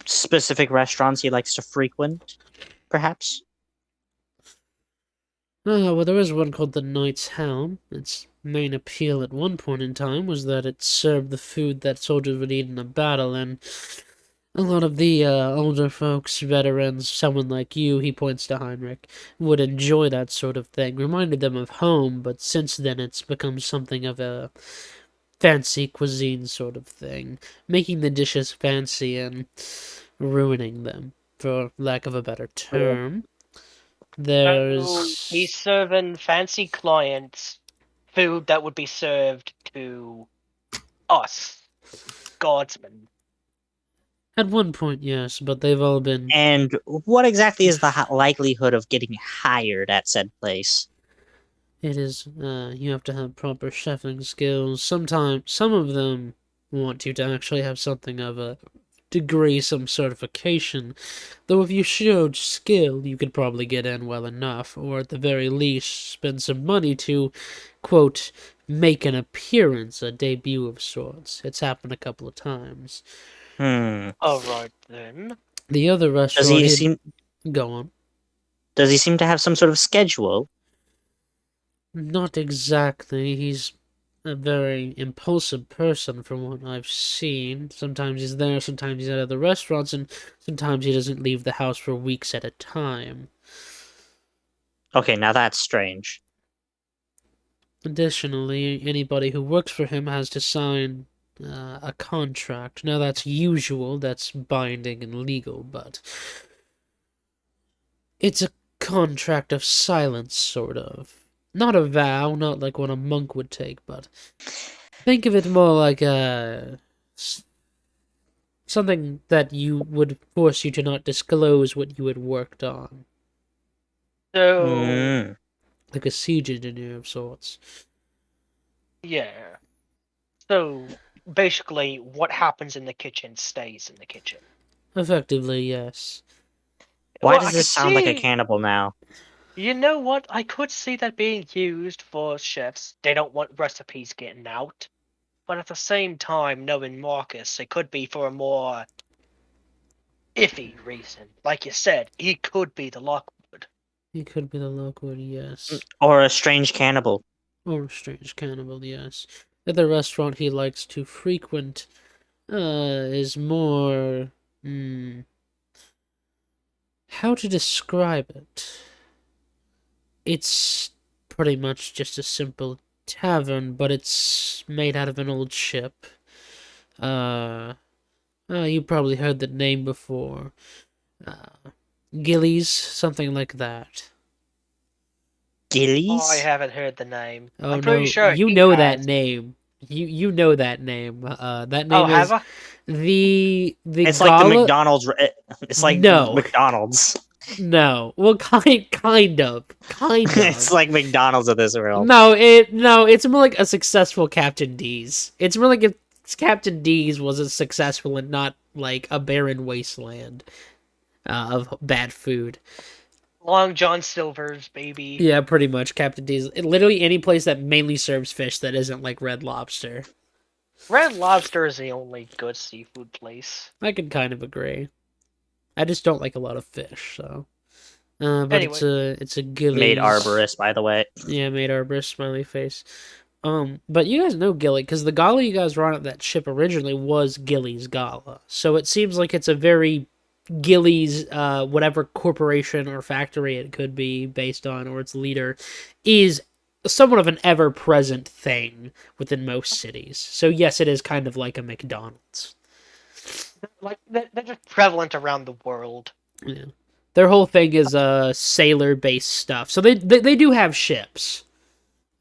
specific restaurants he likes to frequent? Perhaps. Well, there is one called the Knight's Helm. Its main appeal at one point in time was that it served the food that soldiers would eat in a battle, and a lot of the older folks, veterans, someone like you, he points to Heinrich, would enjoy that sort of thing. Reminded them of home, but since then it's become something of a fancy cuisine sort of thing, making the dishes fancy and ruining them, for lack of a better term. So There's he's serving fancy clients food that would be served to us, guardsmen. at one point, yes, but they've all been. And what exactly is the likelihood of getting hired at said place? It is. You have to have proper chefing skills. Sometimes some of them want you to actually have something of a degree, some certification. Though if you showed skill, you could probably get in well enough, or at the very least, spend some money to, quote, make an appearance, a debut of sorts. It's happened a couple of times. Alright then. The other Does restaurant, he he'd seem? go on. Does he seem to have some sort of schedule? Not exactly. He's a very impulsive person from what I've seen. Sometimes he's there, sometimes he's at other restaurants, and sometimes he doesn't leave the house for weeks at a time. Okay, now that's strange. Additionally, anybody who works for him has to sign a contract. Now that's usual, that's binding and legal, but it's a contract of silence, sort of. Not a vow, not like what a monk would take, but think of it more like something that you would force you to not disclose what you had worked on, So like a siege engineer of sorts. yeah. So basically what happens in the kitchen stays in the kitchen. Effectively, yes. Why Well, I does could this sound like a see- cannibal now? You know what? I could see that being used for chefs. They don't want recipes getting out. But at the same time, knowing Marcus, it could be for a more iffy reason. Like you said, he could be the Lockwood. He could be the Lockwood, yes. Or a strange cannibal? Or a strange cannibal, yes. At the restaurant he likes to frequent is more... how to describe it? It's pretty much just a simple tavern, but it's made out of an old ship. You probably heard the name before. Gillies, something like that. Gillies? Oh, I haven't heard the name. Oh I'm pretty no, sure you he know has. that name. You know that name. That Oh, name have is I? the It's like the gala- McDonald's. It's like No. McDonald's. No, well, kind of. It's like McDonald's of this world. No, it's more like a successful Captain D's. It's more like if Captain D's wasn't successful and not like a barren wasteland of bad food. Long John Silver's, baby. Yeah, pretty much Captain D's. Literally any place that mainly serves fish that isn't like Red Lobster. Red Lobster is the only good seafood place. I could kind of agree. I just don't like a lot of fish, so. But Anyway. it's a Gillies. Made arborist, by the way. Yeah, made arborist, smiley face. But you guys know Gilly, because the gala you guys were on at that ship originally was Gilly's gala. So it seems like it's a very Gilly's, whatever corporation or factory it could be based on, or its leader, is somewhat of an ever-present thing within most cities. So yes, it is kind of like a McDonald's. Like, they're just prevalent around the world. Yeah. Their whole thing is sailor based stuff. So they do have ships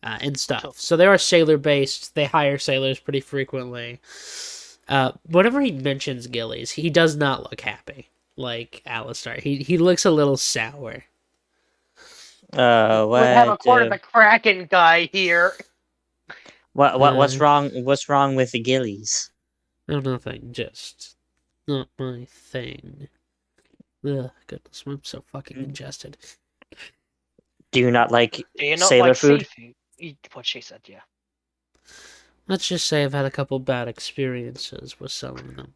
and stuff. So they are sailor based. They hire sailors pretty frequently. Whenever he mentions Gillies, he does not look happy. Like Alistar, he looks a little sour. We have a What? court of the Kraken guy here. What's wrong? What's wrong with the Gillies? Oh, nothing. Just not my thing. Ugh, goodness, I'm so fucking congested. Do you not like Do you not sailor like food? seafood? What she said, yeah. Let's just say I've had a couple bad experiences with some of them.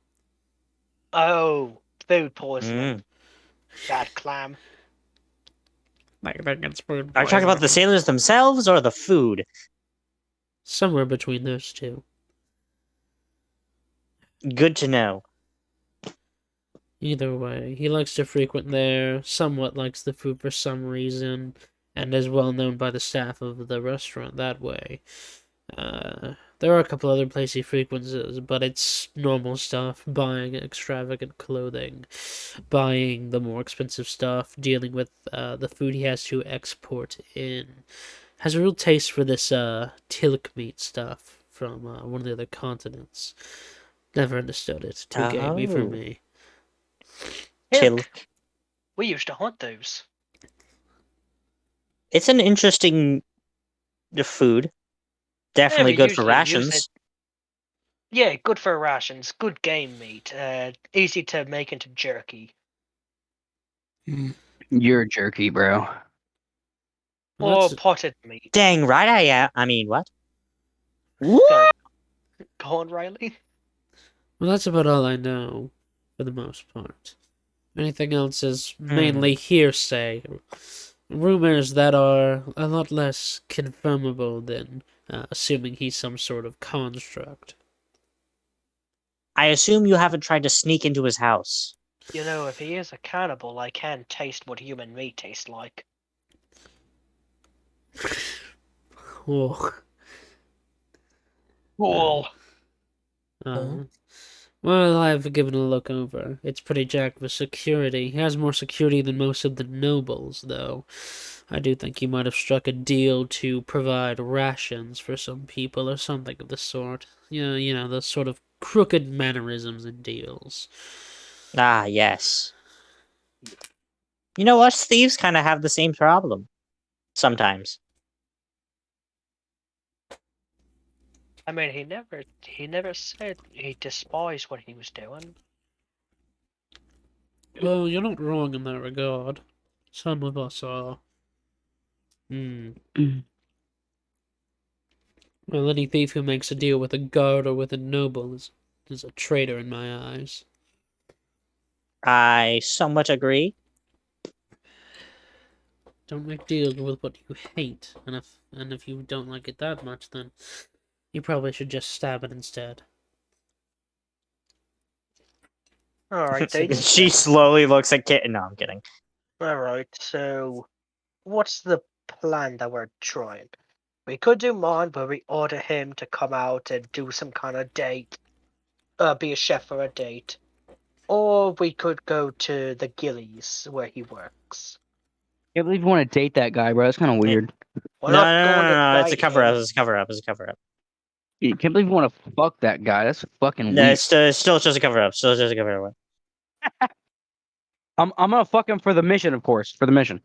Oh, food poisoning. Mm. Bad clam. I think it's food Are you talking about the poisoning. sailors themselves or the food? Somewhere between those two. Good to know. Either way, he likes to frequent there, somewhat likes the food for some reason, and is well known by the staff of the restaurant that way. There are a couple other places he frequents, but it's normal stuff, buying extravagant clothing, buying the more expensive stuff, dealing with the food he has to export in. Has a real taste for this tilk meat stuff from one of the other continents. Never understood it. Too gamey for Oh. me. Chill. We used to hunt those. It's an interesting food. Definitely we good for usually use rations. it. Yeah, good for rations. Good game meat. Easy to make into jerky. You're jerky, bro. Well, Or that's, potted meat. Dang right I am. I mean, what? What? Go on, Riley. well, that's about all I know, for the most part. Anything else is mainly hearsay. Rumors that are a lot less confirmable than assuming he's some sort of construct. I assume you haven't tried to sneak into his house. You know, if he is a cannibal, I can taste what human meat tastes like. Oh. Cool. Well, I've given a look over. It's pretty jacked with security. He has more security than most of the nobles, though. I do think he might have struck a deal to provide rations for some people or something of the sort. You know, those sort of crooked mannerisms and deals. Ah, yes. You know, us thieves kind of have the same problem. Sometimes. I mean, he never said he despised what he was doing. Well, you're not wrong in that regard. Some of us are. Well, any thief who makes a deal with a guard or with a noble is a traitor in my eyes. I somewhat agree. Don't make deals with what you hate, and if you don't like it that much, then you probably should just stab it instead. Alright, then. She slowly looks at Kitten. No, I'm kidding. Alright, so what's the plan that we're trying? We could do mine where we order him to come out and do some kind of date. Be a chef for a date. Or we could go to the Gillies where he works. Can't believe you want to date that guy, bro. That's kind of weird. We're No, not no, going no, to no, it's a date cover him. up. It's a cover up. It's a cover up. You can't believe you want to fuck that guy. That's fucking No, weird. it's still just a cover up. Still just a cover up. I'm gonna fuck him for the mission, of course. For the mission.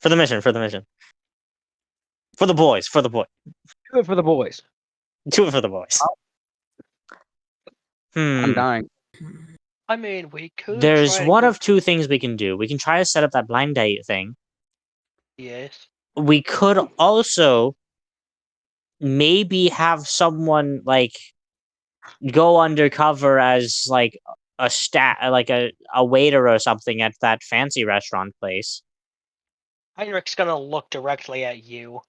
For the mission. For the mission. For the boys. For the boy. Do it for the boys. Do it for the boys. I'm dying. I mean, we could There's try one to... of two things we can do. We can try to set up that blind date thing. Yes. We could also maybe have someone like go undercover as like a waiter or something at that fancy restaurant place. Heinrich's gonna look directly at you.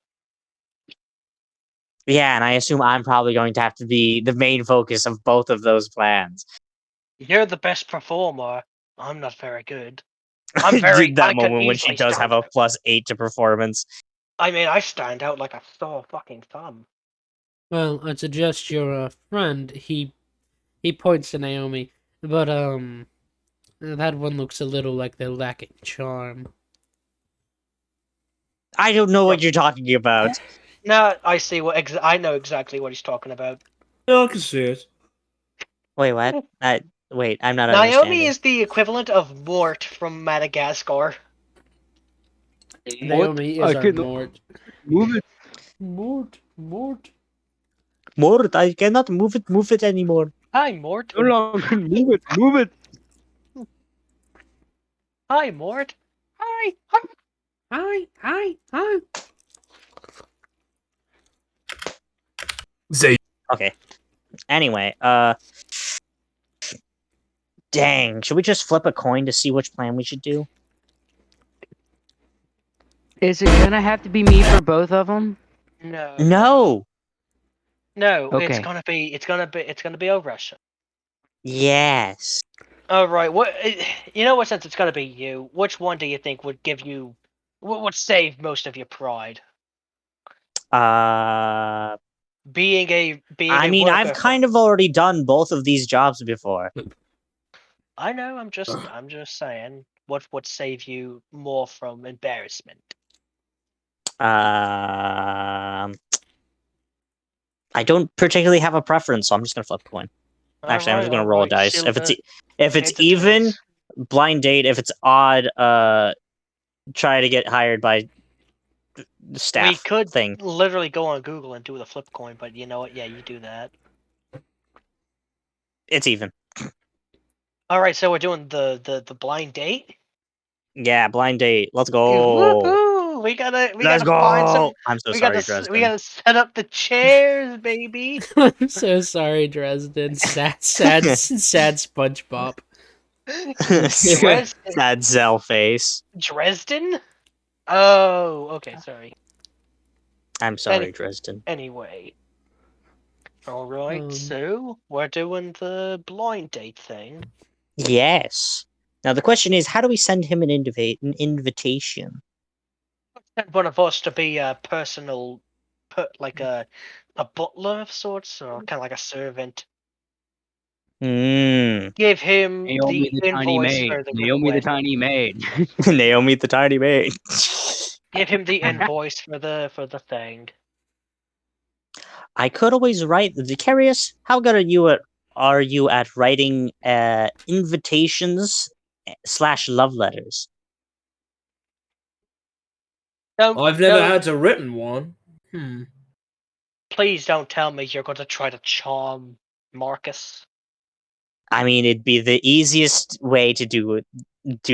Yeah, and I assume I'm probably going to have to be the main focus of both of those plans. You're the best performer. I'm not very good. I'm very... That I could moment when she easily does have stand a out. +8 to performance. I mean, I stand out like a sore fucking thumb. Well, I'd suggest your friend. He points to Naomi, but That one looks a little like they're lacking charm. I don't know what you're talking about. No, I see what. I know exactly what he's talking about. Yeah, I can see it. Wait, what? Wait, I'm not Naomi understanding. is the equivalent of Mort from Madagascar. Naomi is I our can Mort. move it. Mort. Mort, I cannot move it anymore. Hi, Mort. No longer move it. Move it. Hi, Mort. Hi. Hi. Zay. Okay. Anyway, dang, should we just flip a coin to see which plan we should do? Is it gonna have to be me for both of them? No. No. No, it's Okay. gonna be. It's gonna be over Russia. Yes. All right. What? You know what? Since it's gonna be you, which one do you think would give you? Would save most of your pride? Uh, Being a I mean, I've worker. kind of already done both of these jobs before. I know. I'm just saying. What would save you more from embarrassment? Um, I don't particularly have a preference, so I'm just gonna flip a coin. Actually, I'm just gonna roll a dice. If it's Heads or even, tails? blind date. If it's odd, try to get hired by staff We could thing. literally go on Google and do the flip coin, but you know what? Yeah, you do that. It's even. All right, so we're doing the blind date. Yeah, blind date. Let's go. Woohoo! We gotta Let's find some. go. I'm so We sorry, we Dresden. gotta set up the chairs, baby. I'm so sorry, Dresden. Sad SpongeBob. Dresden. Sad Zell face. Dresden. Oh, okay. Sorry. I'm sorry, Dresden. Anyway. All right. Um, So we're doing the blind date thing. Yes. Now the question is, how do we send him an invitation? Send one of us to be a personal, like a butler of sorts, or kind of like a servant. Hmm. Give him Naomi the the tiny invoice maid. for the Naomi the request. tiny maid. Naomi the tiny maid. Give him the invoice for the thing. I could always write the Carius. How good are you at writing invitations / love letters? I've never had a written one. Please don't tell me you're going to try to charm Marcus. I mean, it'd be the easiest way to do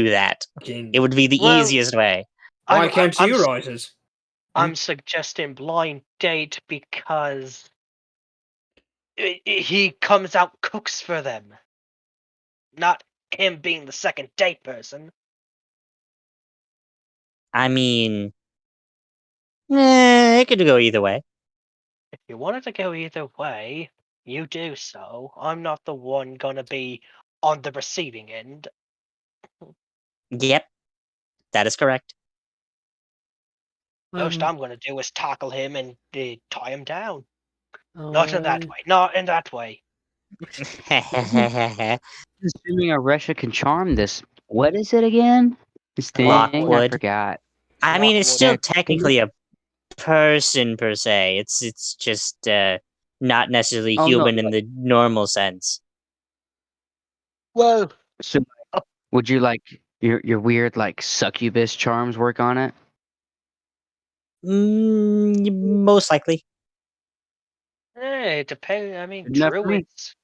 that. It would be the Well, easiest way. Why can't you write it? I'm suggesting blind date because he comes out cooks for them, not him being the second date person. I mean, it could go either way. If you wanted to go either way, you do so. I'm not the one gonna be on the receiving end. Yep, that is correct. Most Um, I'm gonna do is tackle him and tie him down. Not in that I- way. Not in that way. Assuming Aresha can charm this. What is it again? This thing? Lockwood. I Lockwood. forgot. I mean, it's Lockwood. still Yeah, technically a person per se. It's just not necessarily Oh, no, human in the normal sense. Well, So, would you like your weird like succubus charms work on it? Most likely. it depends. I mean, Enough for me. druids.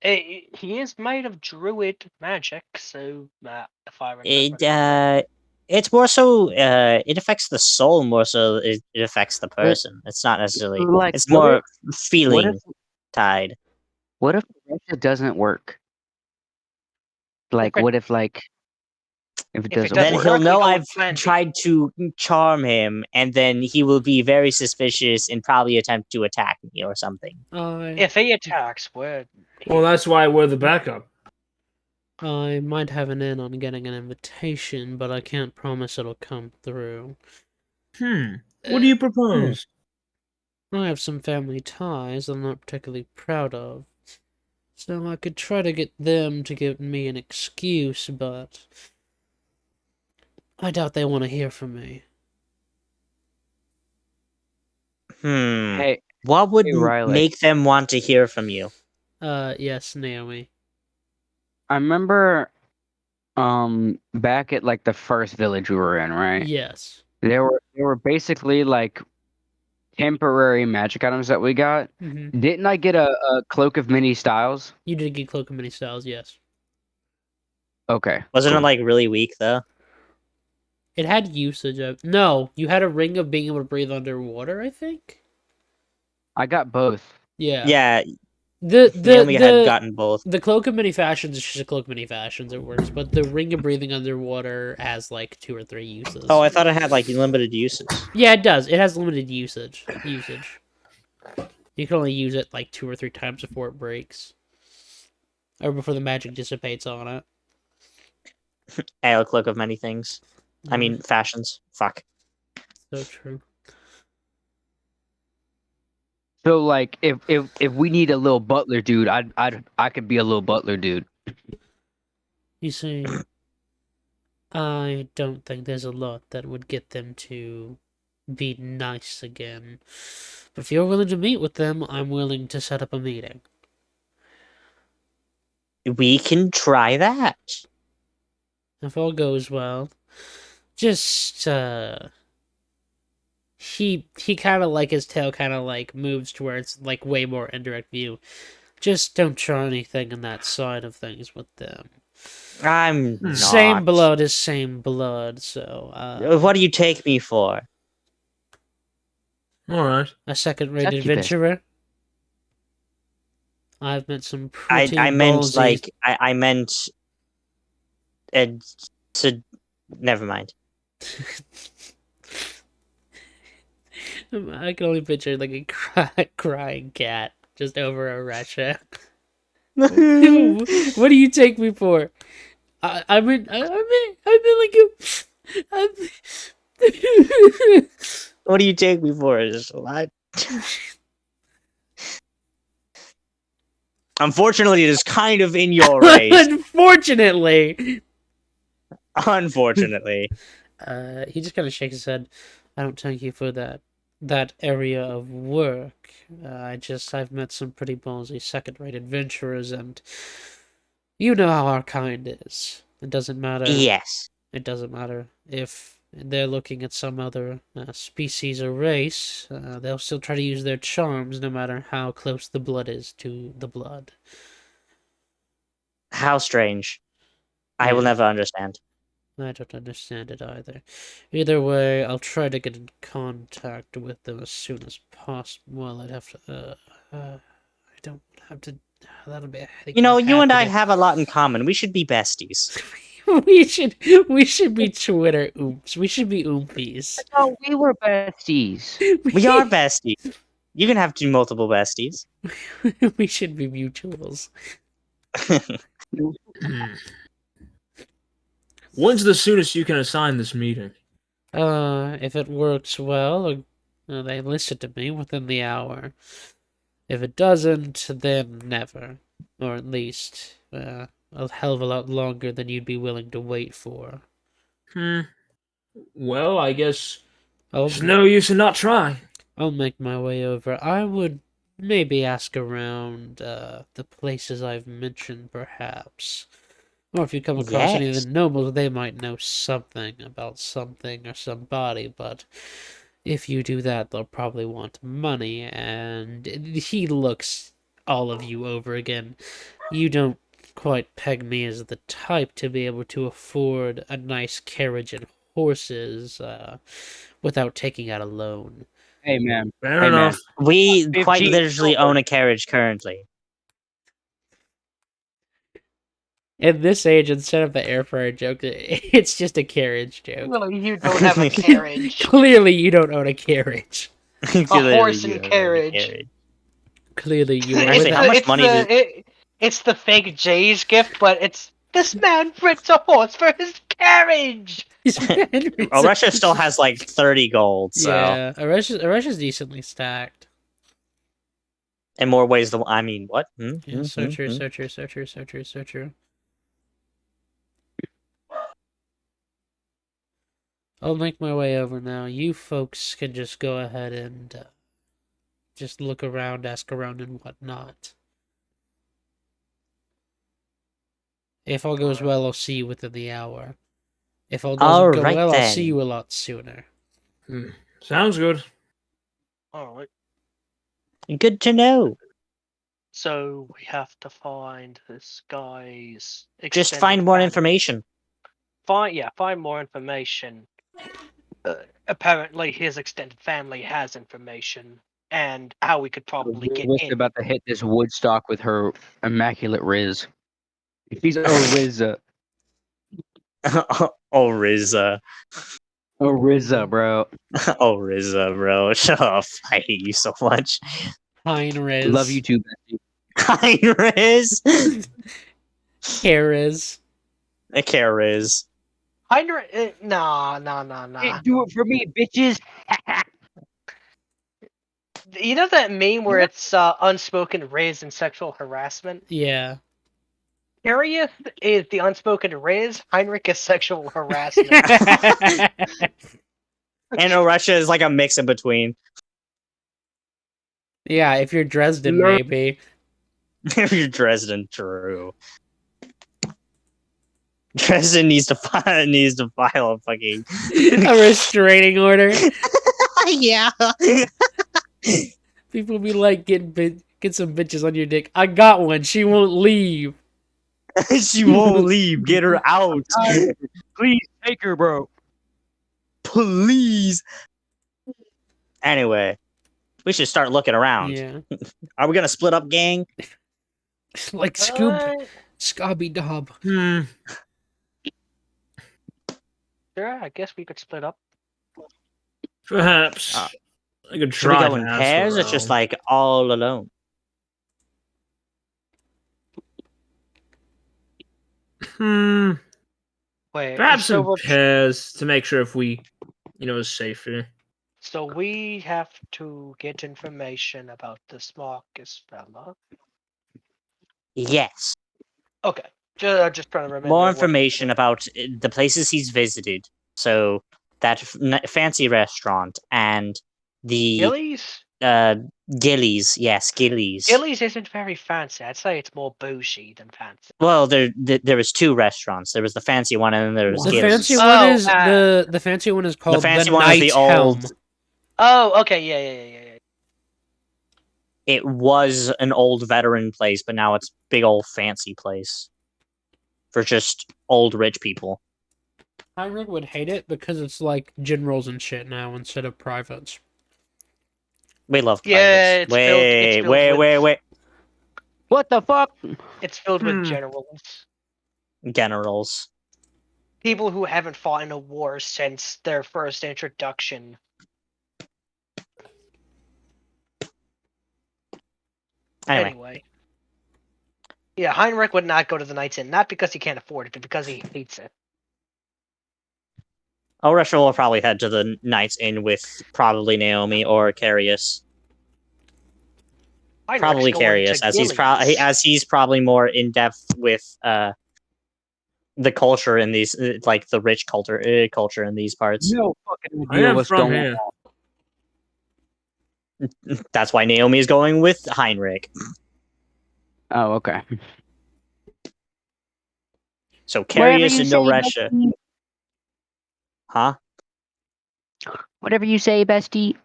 He is made of druid magic, so if I remember. It's more so it affects the soul more so it affects the person. It's not necessarily. Like, It's what more if feeling tied. Aresha doesn't work? Like, If it- what if like if it If it doesn't Then doesn't work? he'll work, we know go I've with plan B. tried to charm him, and then he will be very suspicious and probably attempt to attack me or something. If he attacks, Well, that's why we're the backup. I might have an in on getting an invitation, but I can't promise it'll come through. What do you propose? I have some family ties I'm not particularly proud of. So I could try to get them to give me an excuse, but I doubt they want to hear from me. Hey, What would hey, Riley. make them want to hear from you? Yes, Naomi. I remember, back at like the first village we were in, right? Yes. There were basically like temporary magic items that we got. Hmm. Didn't I get a cloak of many styles? You did get Cloak of Many Styles, yes. Okay. Wasn't it cool. like really weak though? It had usage of... No, you had a ring of being able to breathe underwater, I think? I got both. Yeah. Yeah, The Naomi had the gotten both. the Cloak of Many Fashions is just a Cloak of Many Fashions, it works, but the Ring of Breathing Underwater has like 2 or 3 uses. Oh, I thought it had like limited uses. Yeah, it does. It has limited usage. You can only use it like 2 or 3 times before it breaks. Or before the magic dissipates on it. A cloak of many things. I mean, fashions. Fuck. So true. So like if we need a little butler dude, I could be a little butler dude. You see, I don't think there's a lot that would get them to be nice again. But if you're willing to meet with them, I'm willing to set up a meeting. We can try that. If all goes well, just he kind of like his tail kind of like moves to where it's like way more indirect view. Just don't try anything on that side of things with them. I'm not. Same blood is same blood, so What do you take me for? All right. a second-rate Succubus. adventurer. I've met some pretty I meant ballsy... like I meant. So, never mind. I can only picture like a crying cat just over a Russia. What do you take me for? I mean like you. What do you take me for? Is what? Unfortunately, it is kind of in your race. Unfortunately. Unfortunately. He just kind of shakes his head. I don't thank you for that area of work. I've met some pretty ballsy second-rate adventurers, and you know how our kind is. It doesn't matter. Yes. It doesn't matter if they're looking at some other species or race. They'll still try to use their charms, no matter how close the blood is to the blood. How strange. I will Yeah. never understand. I don't understand it either. Either way, I'll try to get in contact with them as soon as possible. Well, I'd have to. I don't have to. That'll be. I think You know, you and I to have a lot in common. We should be besties. we should be Twitter oops. We should be oompies. Oh, we were besties. We are besties. You can have multiple besties. We should be mutuals. When's the soonest you can assign this meeting? If it works well, they listen to me within the hour. If it doesn't, then never. Or at least, a hell of a lot longer than you'd be willing to wait for. Well, I guess I'll, there's no use in not trying. I'll make my way over. I would maybe ask around, the places I've mentioned, perhaps. Or if you come across any of Yes. the nobles, they might know something about something or somebody, but if you do that, they'll probably want money, and he looks all of you over again. You don't quite peg me as the type to be able to afford a nice carriage and horses, without taking out a loan. Hey man. Fair Hey, enough. We 15 quite literally silver. own a carriage currently. In this age, instead of the air fryer joke, it's just a carriage joke. Well, you don't have a carriage. Clearly, you don't own a carriage. Clearly, horse you and own a carriage. Clearly, you are Actually, without... how much money It's the fake Jay's gift, but it's this man rents a horse for his carriage. Russia still has like 30 gold, so Yeah, Arusha's decently stacked. In more ways than I mean, what? Yeah, so true, so true, so true, so true, so true. I'll make my way over now. You folks can just go ahead and just look around, ask around, and whatnot. If all goes well, I'll see you within the hour. If all doesn't go Alright well, I'll then. see you a lot sooner. Sounds good. All right. Good to know. So we have to find this guy's. Just extended find more family. information. Find more information. Apparently, his extended family has information, and how we could probably get was in. about to hit this Woodstock with her immaculate Riz. She's Oriza. Oh, Rizza. Oriza, bro. Oh, Rizza, bro. Shut up. I hate you so much. Heinriz. Love you too, Bestie. Hi, Riz. Kariz. I care, Riz. Heinrich, nah. Hey, do it for me, bitches. You know that meme where it's unspoken riz and sexual harassment? Yeah. Harriet is the unspoken riz. Heinrich is sexual harassment. And Russia is like a mix in between. Yeah, if you're Dresden, No. maybe. If you're Dresden, true. Dresden needs to file a fucking A restraining order. yeah. People be like, get some bitches on your dick. I got one. She won't leave. She won't leave. Get her out. Please take her, bro. Please. Anyway, we should start looking around. Yeah. Are we gonna split up, gang? Like Scooby Dob. Sure, I guess we could split up. Perhaps. Uh, I could Should we try go in to ask pairs? It's just around. like all alone. Wait, Perhaps so in pairs to make sure if we, is safer. So we have to get information about this Marcus fella. Yes. Okay, just trying to remember. More what- information about the places he's visited. So that fancy restaurant and the Gillies? Gillies. Yes, Gillies. Gillies isn't very fancy. I'd say it's more bougie than fancy. Well, there was two restaurants. There was the fancy one, and then there was The Gillies. fancy Oh, one is the fancy one is called fancy the one is the Knight's old- Helm. Oh, okay, yeah. It was an old veteran place, but now it's big old fancy place for just old rich people. Heinrich would hate it because it's like generals and shit now instead of privates. We love Yeah, privates. it's filled with- Wait. What the fuck? It's filled with Hmm. generals. Generals. People who haven't fought in a war since their first introduction. Anyway. Yeah, Heinrich would not go to the Knights Inn, not because he can't afford it, but because he hates it. Russia will probably head to the Knights Inn with probably Naomi or Carius. Heinrich's Probably going Carius, to as he's probably more in depth with the culture in these, like the rich culture in these parts. No fucking I idea am what's from going here. on. That's why Naomi is going with Heinrich. Oh, okay. So Wherever Carius you and say, Noresha. bestie. Huh? Whatever you say, bestie.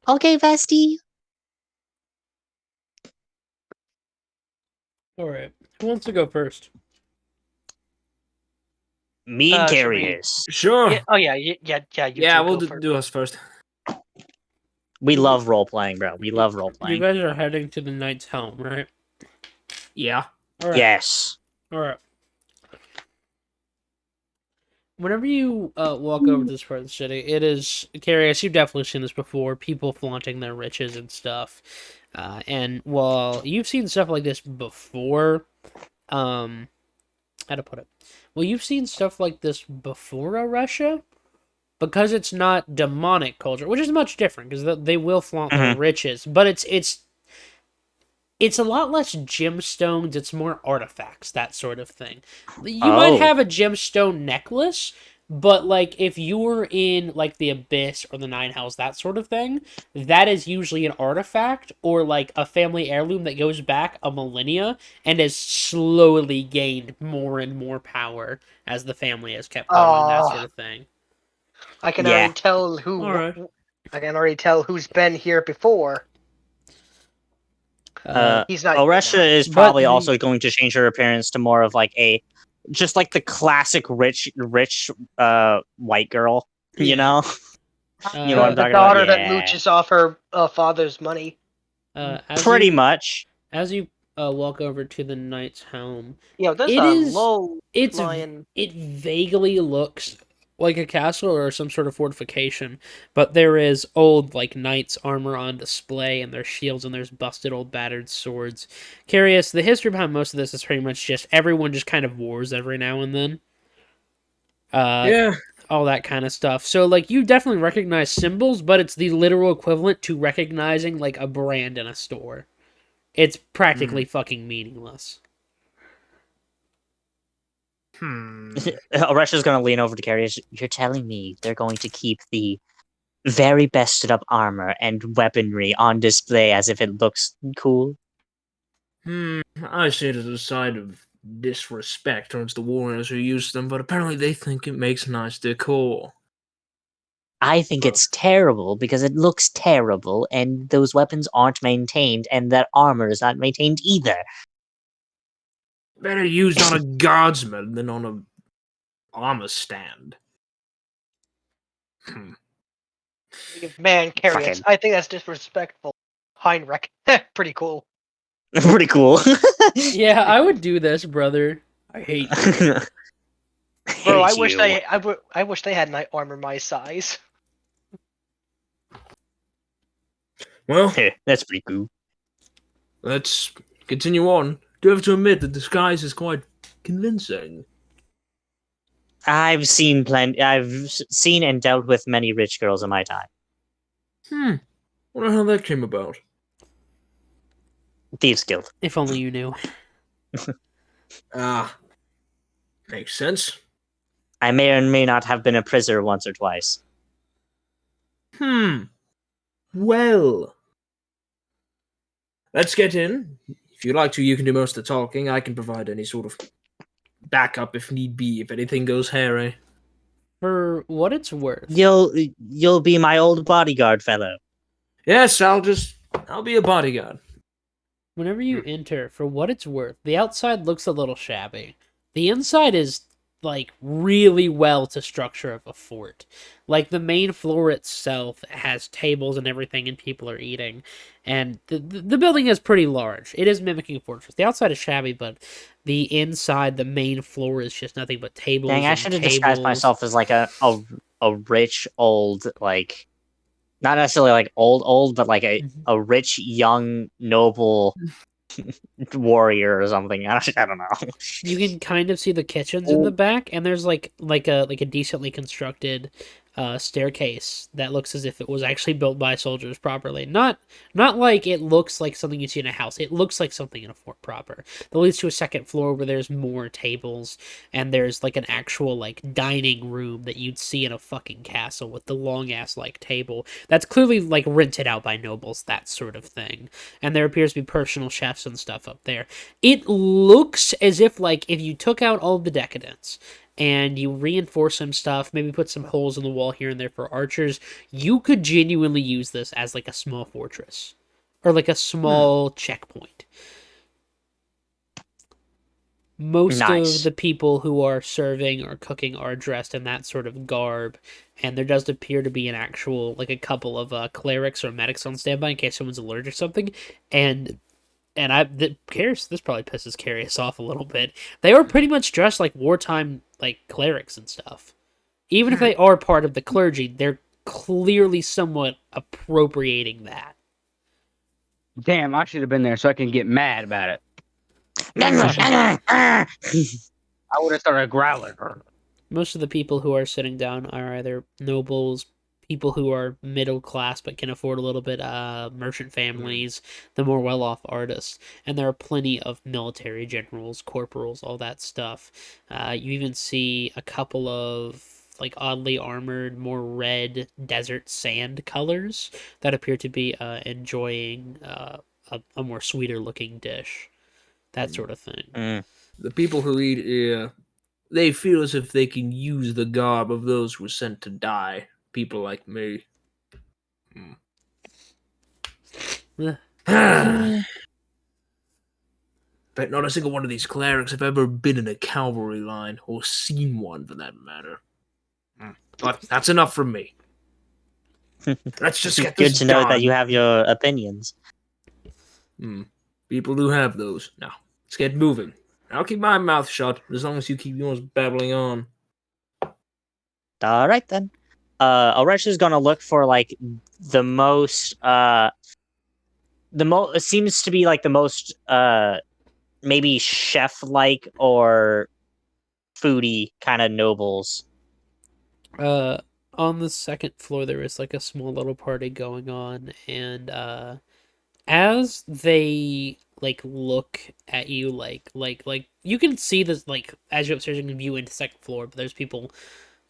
Okay, Vesty. Alright. Who wants to go first? Me and should we- Carius. Sure. Yeah, oh yeah. You We'll two go first. do us first. We love role playing, bro. We love role You playing. guys are heading to the Knight's Helm, right? Yeah. Alright. Yes. Alright. Whenever you walk over to this part of the city, it is curious. You've definitely seen this before. People flaunting their riches and stuff. And while you've seen stuff like this before, how to put it? Well, you've seen stuff like this before Russia, because it's not demonic culture, which is much different because they will flaunt their riches, but it's it's a lot less gemstones, it's more artifacts, that sort of thing. You might have a gemstone necklace, but like if you were in like the Abyss or the Nine Hells, that sort of thing, that is usually an artifact or like a family heirloom that goes back a millennia and has slowly gained more and more power as the family has kept going, that sort of thing. I can Yeah. already tell who. Alright. I can already tell who's been here before. He's not here Oresha now. is But probably the- also going to change her appearance to more of like just like the classic rich white girl. You Yeah. know, you know what I'm The talking daughter about? that Yeah, mooches off her father's money. pretty much. As you walk over to the knight's home, There's it a is- low it's lying. it vaguely looks like a castle or some sort of fortification, but there is old like knights armor on display and there's shields and there's busted old battered swords. Curious, the history behind most of this is pretty much just everyone just kind of wars every now and then. Yeah. All that kind of stuff. So like you definitely recognize symbols, but it's the literal equivalent to recognizing like a brand in a store. It's practically fucking meaningless. Oresha's going to lean over to Carius. You're telling me they're going to keep the very bested up armor and weaponry on display as if it looks cool? I see it as a sign of disrespect towards the warriors who use them, but apparently they think it makes nice decor. I think it's terrible because it looks terrible and those weapons aren't maintained and that armor is not maintained either. Better used on a guardsman than on a armor stand. Man, Carius. Fucking- I think that's disrespectful. Heinrich. Pretty cool. Pretty cool. Yeah, I would do this, brother. I hate you. Bro, I Hate wish you. I wish they had knight armor my size. Well, That's pretty cool. Let's continue on. Do have to admit the disguise is quite convincing. I've seen and dealt with many rich girls in my time. Wonder how that came about. Thieves Guild. If only you knew. Makes sense. I may or may not have been a prisoner once or twice. Well. Let's get in. If you'd like to, you can do most of the talking. I can provide any sort of backup if need be, if anything goes hairy. For what it's worth. You'll be my old bodyguard fellow. Yes, I'll be a bodyguard. Whenever you enter, for what it's worth, the outside looks a little shabby. The inside is like really well to structure of a fort. Like the main floor itself has tables and everything and people are eating. And the building is pretty large. It is mimicking a fortress. The outside is shabby, but the inside, the main floor is just nothing but tables. Dang, I and should have disguised tables. myself as like a rich old, like, not necessarily like old, but like a rich young noble warrior or something. I don't know. You can kind of see the kitchens in the back, and there's like a decently constructed staircase that looks as if it was actually built by soldiers properly. Not like it looks like something you see in a house. It looks like something in a fort proper. That leads to a second floor where there's more tables, and there's like an actual like dining room that you'd see in a fucking castle with the long ass like table that's clearly like rented out by nobles, that sort of thing. And there appears to be personal chefs and stuff up there. It looks as if like if you took out all the decadence and you reinforce some stuff, maybe put some holes in the wall here and there for archers, you could genuinely use this as like a small fortress or like a small checkpoint. Most Nice. of the people who are serving or cooking are dressed in that sort of garb, and there does appear to be an actual, like a couple of clerics or medics on standby in case someone's allergic or something, and this probably pisses Carius off a little bit. They are pretty much dressed like wartime, like clerics and stuff. Even if they are part of the clergy, they're clearly somewhat appropriating that. Damn, I should have been there so I can get mad about it. I would have started growling. Most of the people who are sitting down are either nobles, people who are middle class but can afford a little bit, merchant families, the more well off artists, and there are plenty of military generals, corporals, all that stuff. You even see a couple of like oddly armored, more red desert sand colors that appear to be enjoying a more sweeter looking dish, that sort of thing. Mm. The people who eat here, they feel as if they can use the garb of those who were sent to die. People like me. Ugh. Bet not a single one of these clerics have ever been in a cavalry line, or seen one for that matter. But that's enough from me. Let's just get Good this to know done. that you have your opinions. People do have those. Now, let's get moving. I'll keep my mouth shut as long as you keep yours babbling on. All right then. Alresha's gonna look for like the most it seems to be like the most maybe chef like or foodie kind of nobles. On the second floor, there is like a small little party going on, and as they like look at you, like you can see this like as you're upstairs, you can view into second floor, but there's people,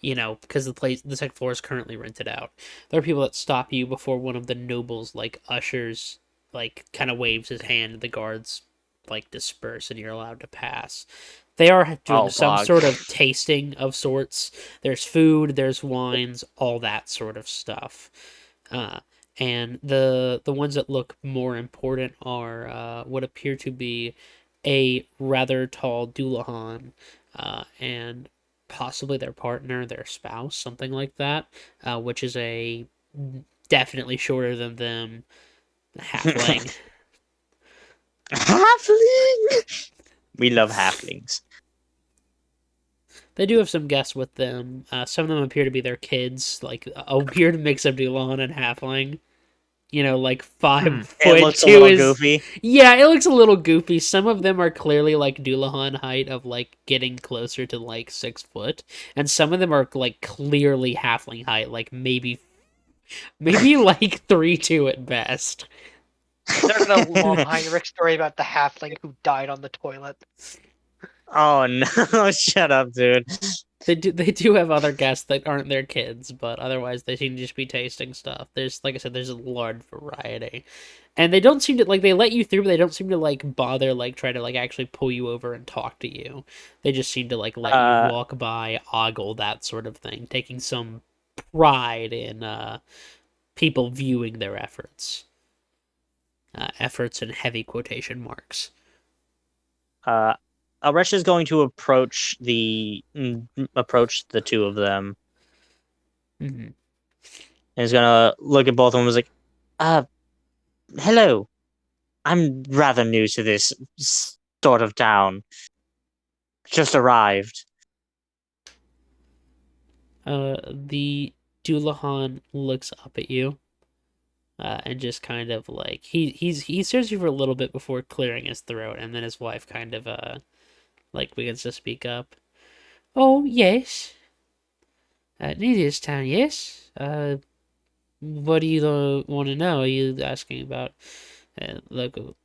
because the second floor is currently rented out. There are people that stop you before one of the nobles like ushers like kind of waves his hand, the guards like disperse, and you're allowed to pass. They are doing some fuck. sort of tasting of sorts. There's food, there's wines, all that sort of stuff. And the ones that look more important are what appear to be a rather tall Doulahan, and possibly their partner, their spouse, something like that, which is a definitely shorter than them halfling. Halfling. We love halflings. They do have some guests with them. Some of them appear to be their kids, like a weird mix of Doulahan and halfling. Like 5 foot It looks a 2 little is goofy. Yeah, it looks a little goofy. Some of them are clearly like Doulahan height of like getting closer to like 6 foot, and some of them are like clearly halfling height, like maybe like 3'2" at best. There's a long Heinrich story about the halfling who died on the toilet. Oh no! Shut up, dude. They do have other guests that aren't their kids, but otherwise they seem to just be tasting stuff. There's, like I said, there's a large variety. And they don't seem to, like, they let you through, but they don't seem to, like, bother, like, try to, like, actually pull you over and talk to you. They just seem to, like, let you walk by, ogle, that sort of thing, taking some pride in people viewing their efforts. Efforts in heavy quotation marks. Alresha is going to approach the two of them. Mm-hmm. And he's gonna look at both of them and was like, hello. I'm rather new to this sort of town. Just arrived. The Doulahan looks up at you, and just kind of like he stares at you for a little bit before clearing his throat, and then his wife kind of like begins to speak up. Oh yes, Nedia's town, yes. What do you want to know? Are you asking about local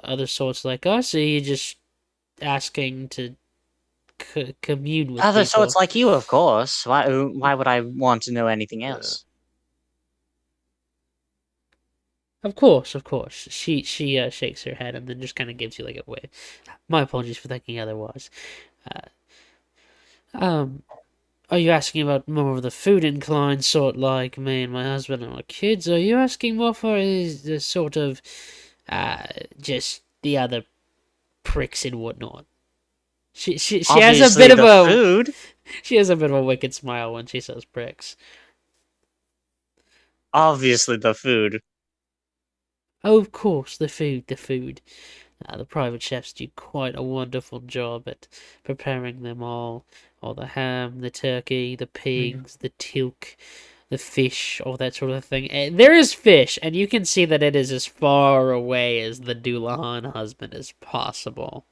other sorts like us, or are you just asking to commune with Other people? sorts like you, of course. Why would I want to know anything else? Of course. She shakes her head and then just kind of gives you like a wave. My apologies for thinking otherwise. Are you asking about more of the food inclined sort, like me and my husband and my kids? Or are you asking more for the sort of just the other pricks and whatnot? She has a bit of a food. She has a bit of a wicked smile when she says pricks. Obviously the food. Oh, of course, the food. The private chefs do quite a wonderful job at preparing them all the ham, the turkey, the pigs, the tilk, the fish, all that sort of thing. And there is fish, and you can see that it is as far away as the Doulahan husband as possible.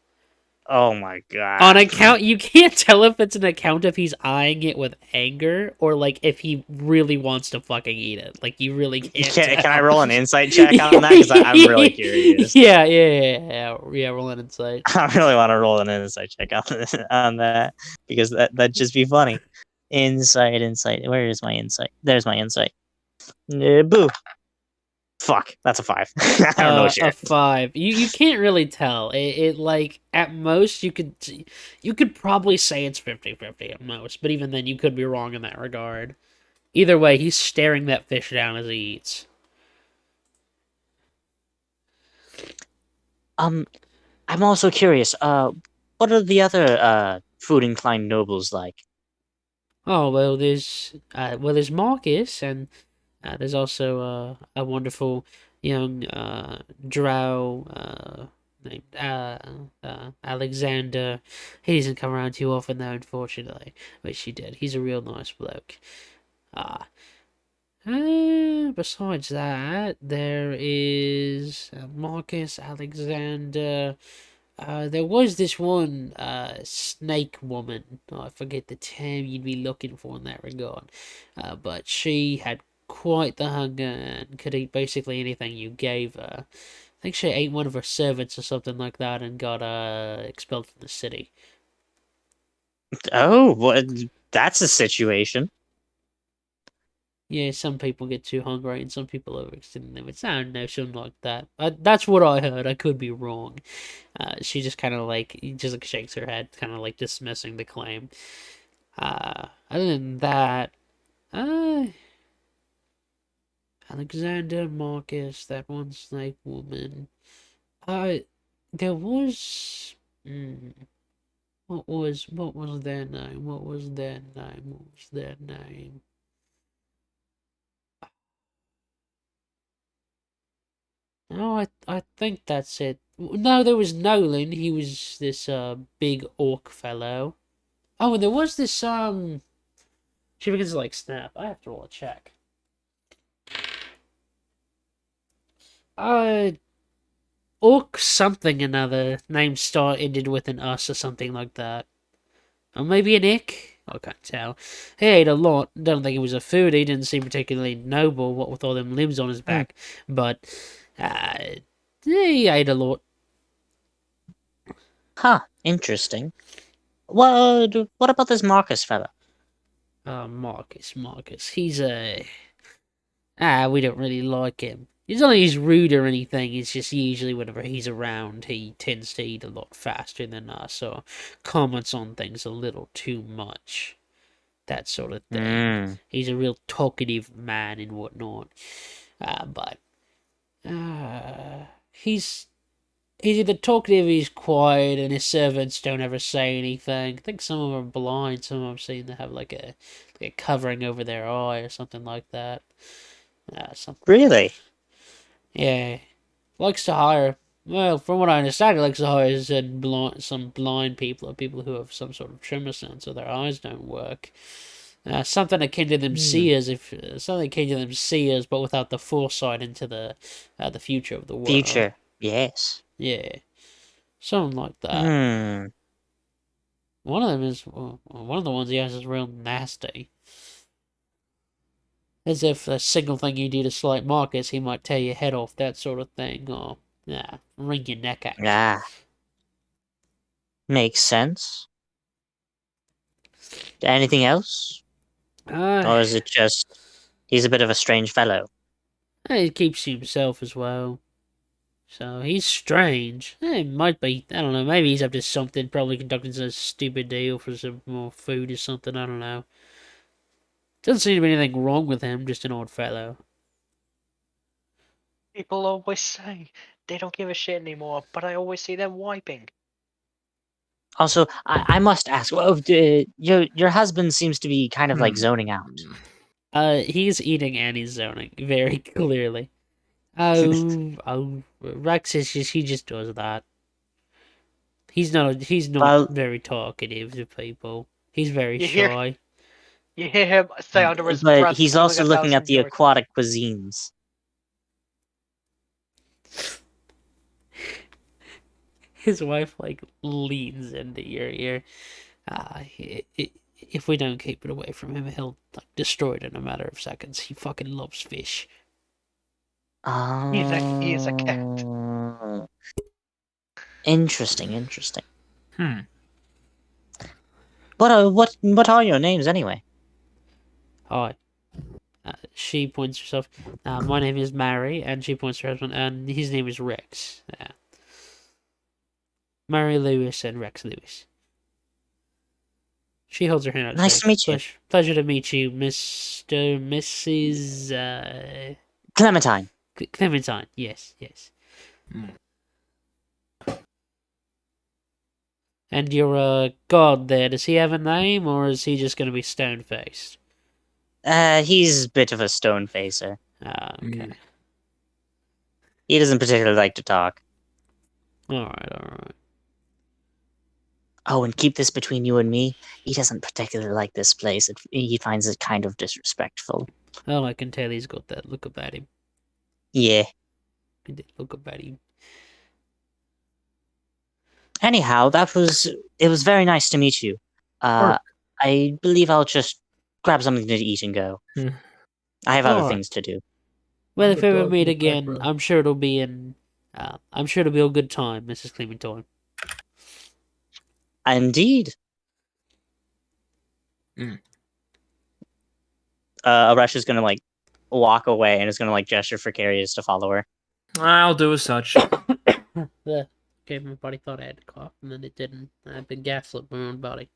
Oh my god. On account, you can't tell if it's an account if he's eyeing it with anger or like if he really wants to fucking eat it. Like you really can't tell. Can I roll an insight check on that? Because I'm really curious. Yeah. Roll an insight. I really want to roll an insight check on that because that'd just be funny. Insight. Where is my insight? There's my insight. Boo. Fuck. That's a 5. I don't know shit. A 5. You can't really tell. It like at most you could probably say it's 50-50 at most, but even then you could be wrong in that regard. Either way, he's staring that fish down as he eats. I'm also curious. What are the other food inclined nobles like? Oh well, there's Marcus, and there's also a wonderful young drow named Alexander. He doesn't come around too often though, unfortunately. Wish he did. He's a real nice bloke. Besides that, there is Marcus, Alexander. There was this one snake woman. Oh, I forget the term you'd be looking for in that regard. But she had quite the hunger and could eat basically anything you gave her. I think she ate one of her servants or something like that and got expelled from the city. Oh, what? That's a situation. Yeah, some people get too hungry and some people overextend limits. I don't know, something like that. That's what I heard. I could be wrong. She just kind of like shakes her head, kind of like dismissing the claim. Other than that, Alexander, Marcus, that one snake woman. There was. What was their name? What was their name? No, I think that's it. No, there was Nolan. He was this big orc fellow. Oh, and there was this She begins to like snap. I have to roll a check. Orc something another. Name ended with an us or something like that. Or maybe an ick? I can't tell. He ate a lot. Don't think he was a food. He didn't seem particularly noble, what with all them limbs on his back. But he ate a lot. Huh. Interesting. What about this Marcus fella? Marcus. He's we don't really like him. It's not that he's rude or anything, it's just usually whenever he's around, he tends to eat a lot faster than us, or comments on things a little too much. That sort of thing. He's a real talkative man and whatnot. But he's either talkative, he's quiet, and his servants don't ever say anything. I think some of them are blind, some of them seem to have like a covering over their eye or something like that. Something. Really? Yeah. Likes to hire, well, from what I understand, he likes to hire some blind people or people who have some sort of tremor sense or their eyes don't work. Something akin to them seers, but without the foresight into the future of the world. Future, yes. Yeah, something like that. One of them is one of the ones he has is real nasty. As if a single thing you do to slight Marcus, he might tear your head off, that sort of thing, or wring your neck out. Yeah, makes sense. Anything else? Or is it just he's a bit of a strange fellow? He keeps to himself as well. So he's strange. It might be. I don't know. Maybe he's up to something. Probably conducting some stupid deal for some more food or something. I don't know. Doesn't seem to be anything wrong with him. Just an odd fellow. People always say they don't give a shit anymore, but I always see them wiping. Also, I must ask. Well, your husband seems to be kind of like zoning out. He's eating and he's zoning very clearly. Rex he just does that. He's not very talkative to people. He's very shy. You hear him say under his breath. But he's also looking at the aquatic cuisines. His wife like leans into your ear. If we don't keep it away from him, he'll like destroy it in a matter of seconds. He fucking loves fish. He is a cat. Interesting. Hmm. What are your names anyway? Hi. She points herself. My name is Mary, and she points to her husband, and his name is Rex. Mary Lewis and Rex Lewis. She holds her hand out. Nice to meet you. Pleasure to meet you, Mr. Mrs. Clementine. Clementine. Yes. Hmm. And your god there, does he have a name, or is he just going to be stone-faced? He's a bit of a stone facer. Okay. He doesn't particularly like to talk. Alright. Oh, and keep this between you and me. He doesn't particularly like this place. He finds it kind of disrespectful. Oh, I can tell he's got that look about him. Yeah. Look about him. Anyhow, it was very nice to meet you. I believe I'll just grab something to eat and go. I have other Alright. things to do. Well, if we ever Dog meet and again, pepper. I'm sure it'll be a good time, Mrs. Clementine. Indeed. Mm. Arash is gonna like walk away and is gonna like gesture for Carius to follow her. I'll do as such. Okay, my body thought I had to cough, and then it didn't. I've been gaslit by my own body.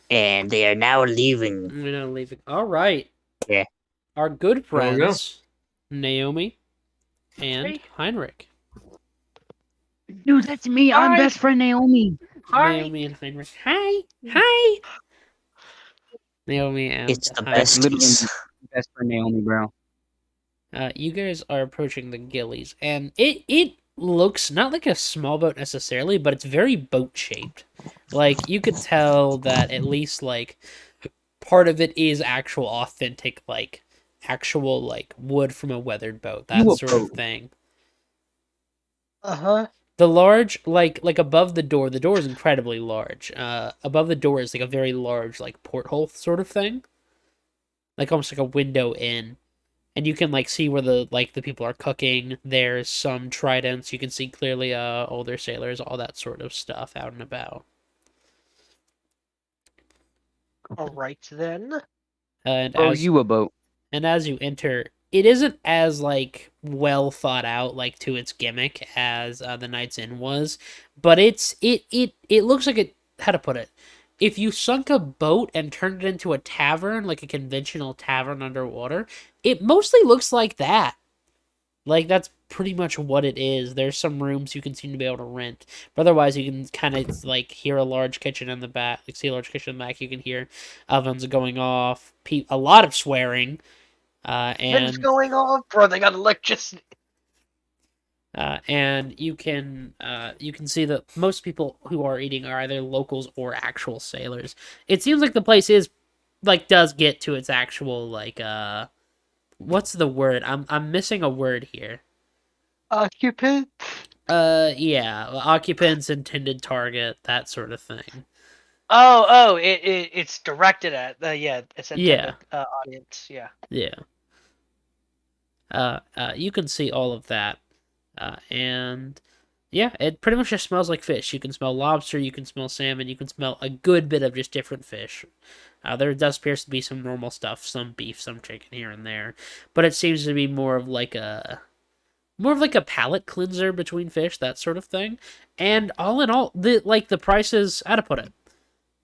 And they are now leaving. We're not leaving. Alright. Yeah. Our good There we go. friends, Naomi and Hey. Heinrich. Dude, that's me. I'm Hi. best friend Naomi. Hi. Naomi and Heinrich. Hi! Naomi and It's the Heinrich. best. Literally best friend Naomi, bro. You guys are approaching the Gillies, and it looks not like a small boat necessarily, but it's very boat shaped. Like you could tell that at least like part of it is actual authentic, like actual like wood from a weathered boat, that You a sort of boat. thing. Uh-huh. The large like above the door is incredibly large. Above the door is like a very large like porthole sort of thing, like almost like a window in. And you can like see where the people are cooking. There's some tridents. You can see clearly older sailors, all that sort of stuff out and about. All right then. And Or as you a boat. you enter, it isn't as like well thought out like to its gimmick as the Knight's Inn was, but it looks like it, how to put it. If you sunk a boat and turned it into a tavern, like a conventional tavern underwater, it mostly looks like that. Like, that's pretty much what it is. There's some rooms you can seem to be able to rent. But otherwise, you can kind of, like, hear a large kitchen in the back. Like, see a large kitchen in the back. You can hear ovens going off. A lot of swearing. What's And going on, bro? They got electricity. and you can see that most people who are eating are either locals or actual sailors. It seems like the place is like does get to its actual like what's the word? I'm missing a word here. Occupant. Yeah, occupants, intended target, that sort of thing. It's directed at its intended audience. Yeah. Yeah. You can see all of that. And yeah, it pretty much just smells like fish. You can smell lobster, you can smell salmon, you can smell a good bit of just different fish. There does appear to be some normal stuff, some beef, some chicken here and there, but it seems to be more of like a palate cleanser between fish, that sort of thing. And all in all, the prices, how to put it,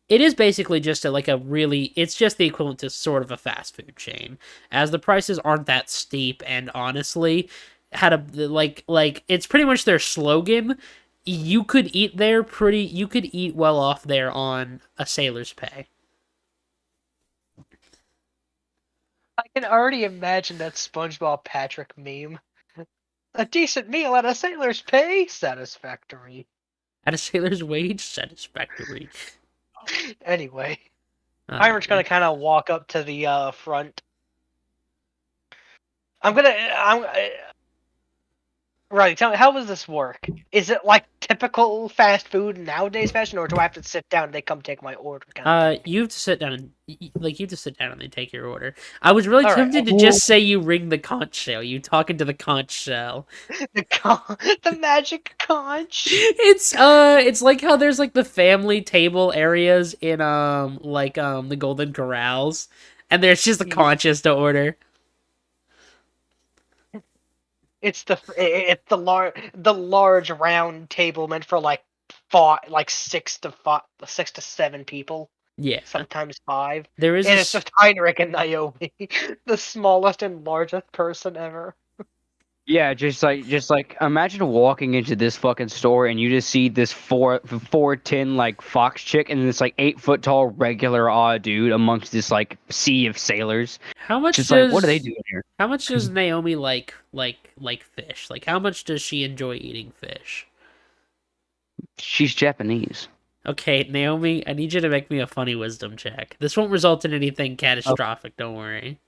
it is basically just it's just the equivalent to sort of a fast food chain, as the prices aren't that steep, and honestly, it's pretty much their slogan. You could eat well off there on a sailor's pay. I can already imagine that SpongeBob Patrick meme. A decent meal at a sailor's pay, satisfactory. At a sailor's wage, satisfactory. Anyway, Heinrich's gonna kind of walk up to the front. Right. Tell me, how does this work? Is it like typical fast food nowadays fashion, or do I have to sit down and they come take my order kind of thing? You have to sit down and you have to sit down and they take your order. I was really All right. tempted to just say you ring the conch shell. You talking to the conch shell. The magic conch. It's like how there's like the family table areas in the Golden Corrals, and there's just the Yeah. conches to order. It's the large round table meant for like six to seven people, Yeah, sometimes five, there is and it's just Heinrich and Naomi, the smallest and largest person ever. Yeah, just like imagine walking into this fucking store and you just see this 4'10" like fox chick and this like 8 foot tall regular odd dude amongst this like sea of sailors. how much Just does like what are they doing here? how much does Naomi like fish? Like how much does she enjoy eating fish? She's Japanese. Okay, Naomi, I need you to make me a funny wisdom check. This won't result in anything catastrophic, don't worry.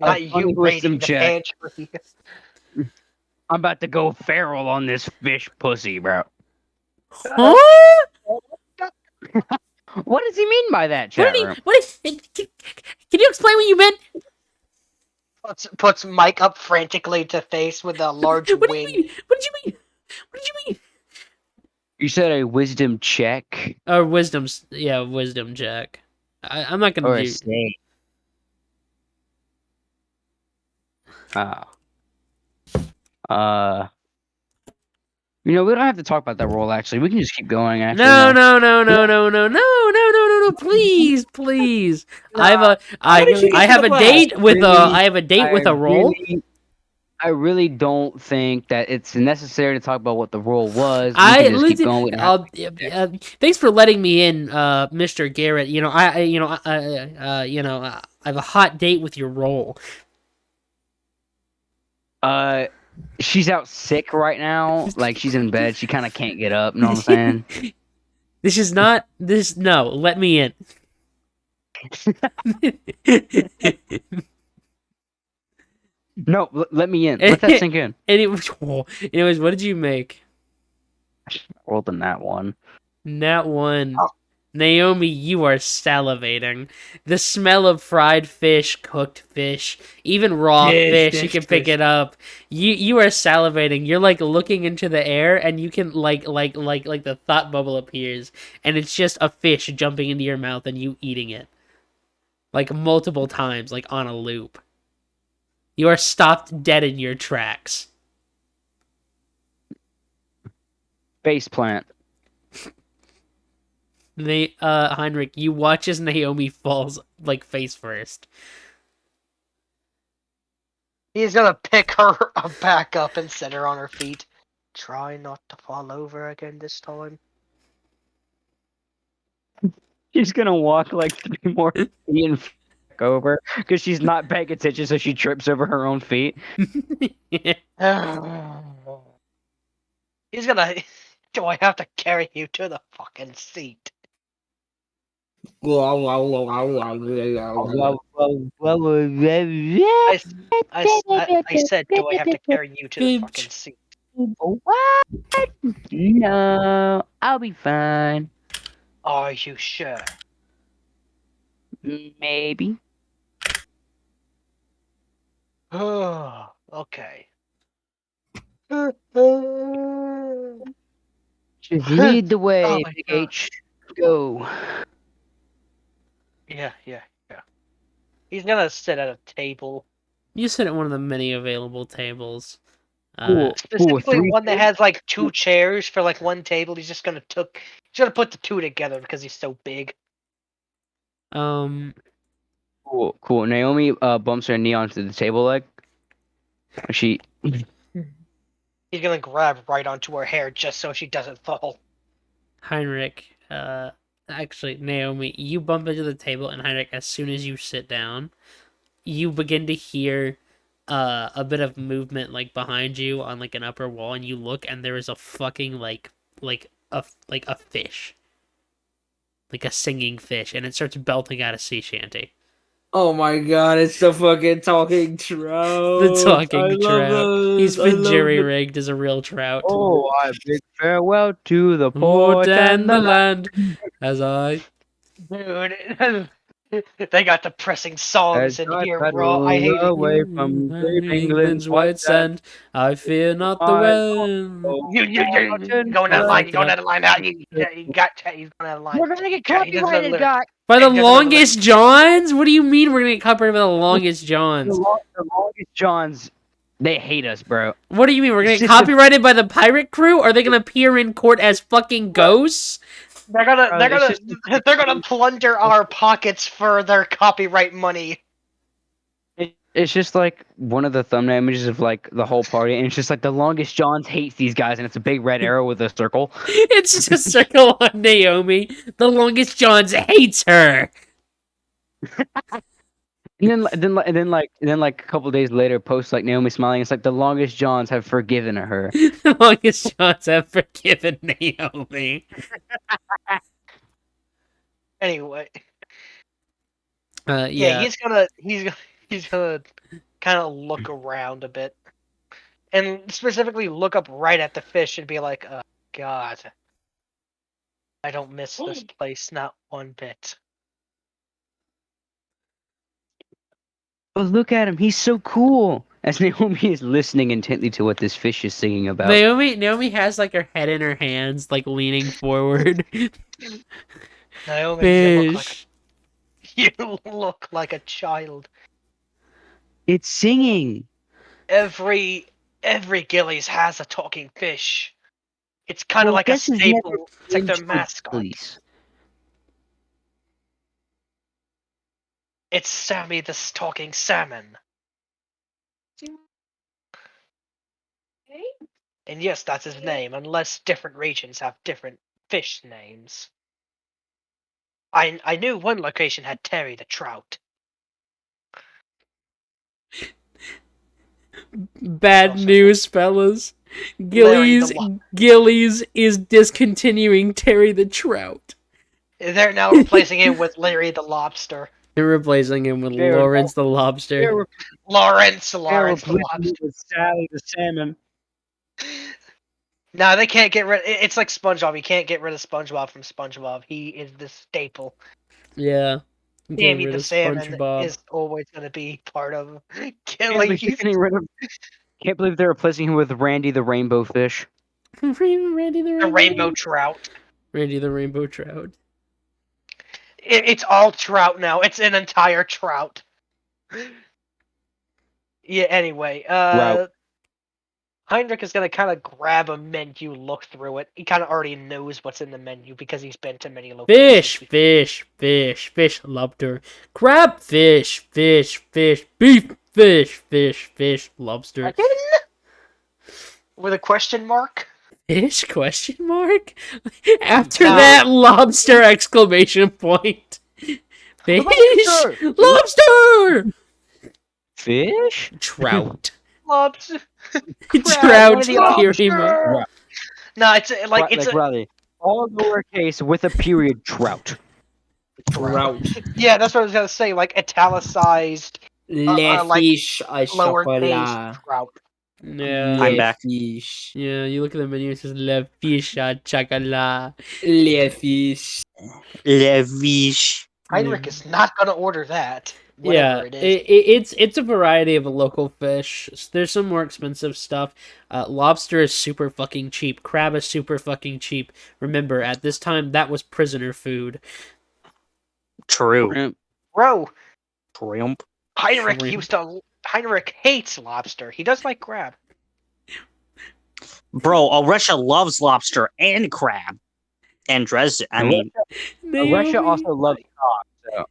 Not funny you wisdom raiding the check. pantry. I'm about to go feral on this fish pussy, bro. Huh? What does he mean by that, What chat did room? can you explain what you meant? Puts Mike up frantically to face with a large What do you wing. mean? What did you mean? What did you mean? You said a wisdom check Or wisdom check. I'm not gonna or a do. snake? Oh. You know, we don't have to talk about that role. Actually, we can just keep going. Actually, No, no, no, no, no, no, no, no, no, no, no! Please, please. I have a How did you get I to have the a class? date with Really, I have a date with a role. I really don't think that it's necessary to talk about what the role was. We can just keep going. Thanks for letting me in, Mr. Garrett. You know, I have a hot date with your role. She's out sick right now. Like she's in bed. She kind of can't get up. Know what I'm saying? This is not this. No, let me in. No, let me in. Let that sink in. Anyways, what did you make? Rolled in that one. Nat one. Oh. Naomi, you are salivating. The smell of fried fish, cooked fish, even raw fish, you can pick it up. You are salivating. You're like looking into the air, and you can like the thought bubble appears, and it's just a fish jumping into your mouth and you eating it, like multiple times, like on a loop. You are stopped dead in your tracks. Face plant. Heinrich, you watch as Naomi falls like face first. He's gonna pick her back up and set her on her feet. Try not to fall over again this time. She's gonna walk like 3 more feet and back over because she's not paying attention, so she trips over her own feet. He's gonna. Do I have to carry you to the fucking seat? I said, do I have to carry you to the fucking seat? What? No, I'll be fine. Are you sure? Maybe. Okay. Just lead the way, Oh my Big God. H. Go. Yeah. He's gonna sit at a table. You sit at one of the many available tables. Cool. Specifically Three one that has like two chairs for like one table. He's gonna put the two together because he's so big. Um, Cool. Naomi bumps her knee onto the table leg. She He's gonna grab right onto her hair just so she doesn't fall. Heinrich, actually, Naomi, you bump into the table, and Heinrich, as soon as you sit down, you begin to hear a bit of movement like behind you on like an upper wall, and you look, and there is a fucking like a fish, like a singing fish, and it starts belting out a sea shanty. Oh my god, it's the fucking talking trout. The talking I love trout. those. He's I been love jerry the- rigged as a real trout. Oh, I bid farewell to the Port port and the land. land, as I. Dude, they got depressing songs As in I here, bro. I paddle hate it. away from great England's England's white white sand, I fear not the I wind. know You're mountain going out of line. You're going flag. out of line. Now you got he's going out of line. We're gonna get He doesn't know the copyrighted, lyrics. guy. By the He doesn't know the longest Johns? What do you mean we're gonna get copyrighted by the longest Johns? The longest Johns, they hate us, bro. What do you mean we're gonna It's get just a- copyrighted by the pirate crew? Are they gonna appear in court as fucking ghosts? They're gonna It's they're gonna plunder our pockets for their copyright money. It's just like one of the thumbnail images of like the whole party, and it's just like the longest Johns hates these guys, and it's a big red arrow with a circle. It's just a circle on Naomi. The longest Johns hates her. And then like a couple days later, post like Naomi smiling. It's like the longest Johns have forgiven her. The longest Johns have forgiven Naomi. Anyway, Yeah. he's gonna kind of look around a bit, and specifically look up right at the fish and be like, "Oh God, I don't miss this place not one bit." But look at him, he's so cool. As Naomi is listening intently to what this fish is singing about. Naomi has like her head in her hands, like leaning forward. Naomi, Fish. you look like a child. It's singing. Every Gillies has a talking fish. It's kind of Well, like a this is never staple. It's like their French, mascot. please. It's Sammy the talking salmon. And yes, that's his name, unless different regions have different fish names. I knew one location had Terry the trout. Bad Also- news, fellas. Larry the Gillies is discontinuing Terry the Trout. They're now replacing him with Larry the lobster. They're replacing him with They're- Lawrence the Lobster. Lawrence They're the replacing lobster. it with Sally the salmon. No, they can't get rid. It's like SpongeBob. You can't get rid of SpongeBob from SpongeBob. He is the staple. Yeah. Getting Sammy rid the of salmon SpongeBob. is always going to be part of Can't believe they're Gillies. getting rid of- Can't believe they're replacing him with Randy the rainbow fish. Randy the The rainbow trout. Randy the Rainbow Trout. It's all trout now. It's an entire trout. Yeah. Anyway, Wow. Heinrich is gonna kind of grab a menu, look through it. He kind of already knows what's in the menu because he's been to many locations. Fish, lobster, crab, fish, beef, fish, lobster. Again? With a question mark? Fish? Question mark? After No. that, lobster! Exclamation point. Fish, lobster, Fish? trout, Lobster. trout. Lobster. Period. No, it's like it's Riley. All lowercase with a period trout. Trout. yeah. That's what I was gonna say. Like italicized Le like fish à lowercase chocolat. trout. Yeah. I'm Le back. fish. Yeah, you look at the menu, it says Le Fish à Chocolat. Le fish. Le fish. Heinrich is not gonna order that. Yeah, Whatever it is. it's a variety of a local fish. There's some more expensive stuff. Lobster is super fucking cheap. Crab is super fucking cheap. Remember, at this time, that was prisoner food. True. Bro, Shrimp. Heinrich Shrimp. Heinrich hates lobster. He does like crab. Bro, Russia loves lobster and crab. And Dresden. I mean, Russia also loves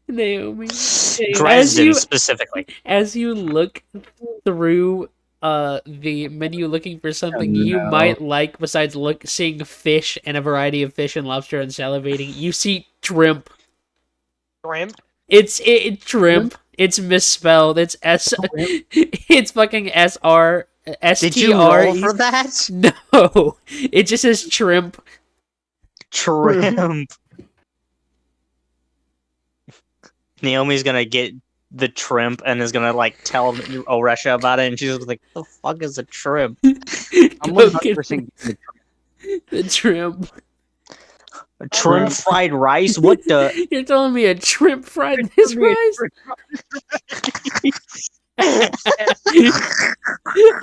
Naomi. Dresden specifically. As you look through the menu looking for something you no. might like besides seeing fish and a variety of fish and lobster and salivating, you see shrimp. Shrimp? It's shrimp. It's misspelled. It's S. It's fucking SR. Did you roll for that? No, it just says shrimp. Shrimp. Naomi's gonna get the shrimp and is gonna like tell Oresha about it, and she's just like, "The fuck is a shrimp? I'm Go 100% get getting the the shrimp. A shrimp fried rice? What the?" You're telling me a shrimp fried this rice?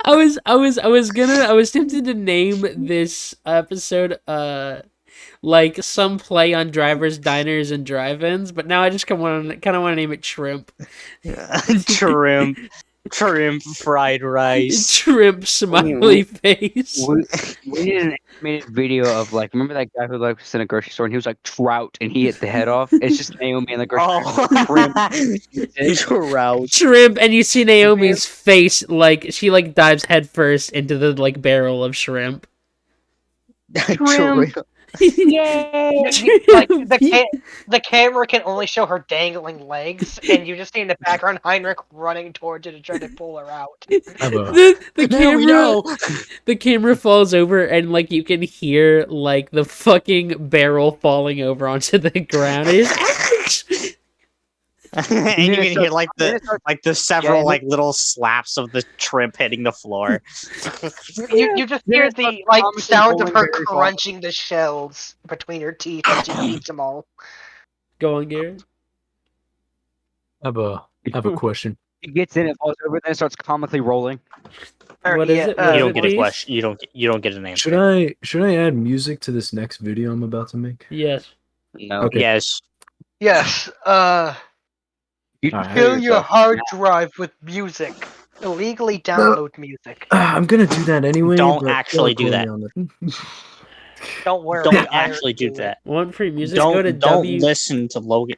I was tempted to name this episode like some play on drivers, diners, and drive-ins, but now I just kind of want to name it shrimp. Shrimp fried rice. Shrimp smiley face. We did an animated video of like, remember that guy who like was in a grocery store and he was like trout and he hit the head off? It's just Naomi in the grocery store. Trout. Shrimp, and you see Naomi's face like she like dives headfirst into the like barrel of shrimp. Shrimp. Yay! Like the camera can only show her dangling legs, and you just see in the background Heinrich running towards her to try to pull her out. the Now we camera know. the camera falls over and like you can hear like the fucking barrel falling over onto the ground. It is ouch! And you can hear like the several like little slaps of the shrimp hitting the floor. You just hear the like sound of her crunching the shells between her teeth as she eats them all. Go on, Garrett. I have a question. He gets in, it falls over, then it starts comically rolling. What is it? What You is don't it, get a please? question. You don't get an answer. Should I add music to this next video I'm about to make? Yes. No. Okay. Yes. Yes. You Alright. Fill your hard drive with music. Illegally download music. I'm gonna do that anyway. Don't but actually don't do quote that. me on that. Don't worry. Don't I actually do it. that. Want free music? Don't go to listen to Logan.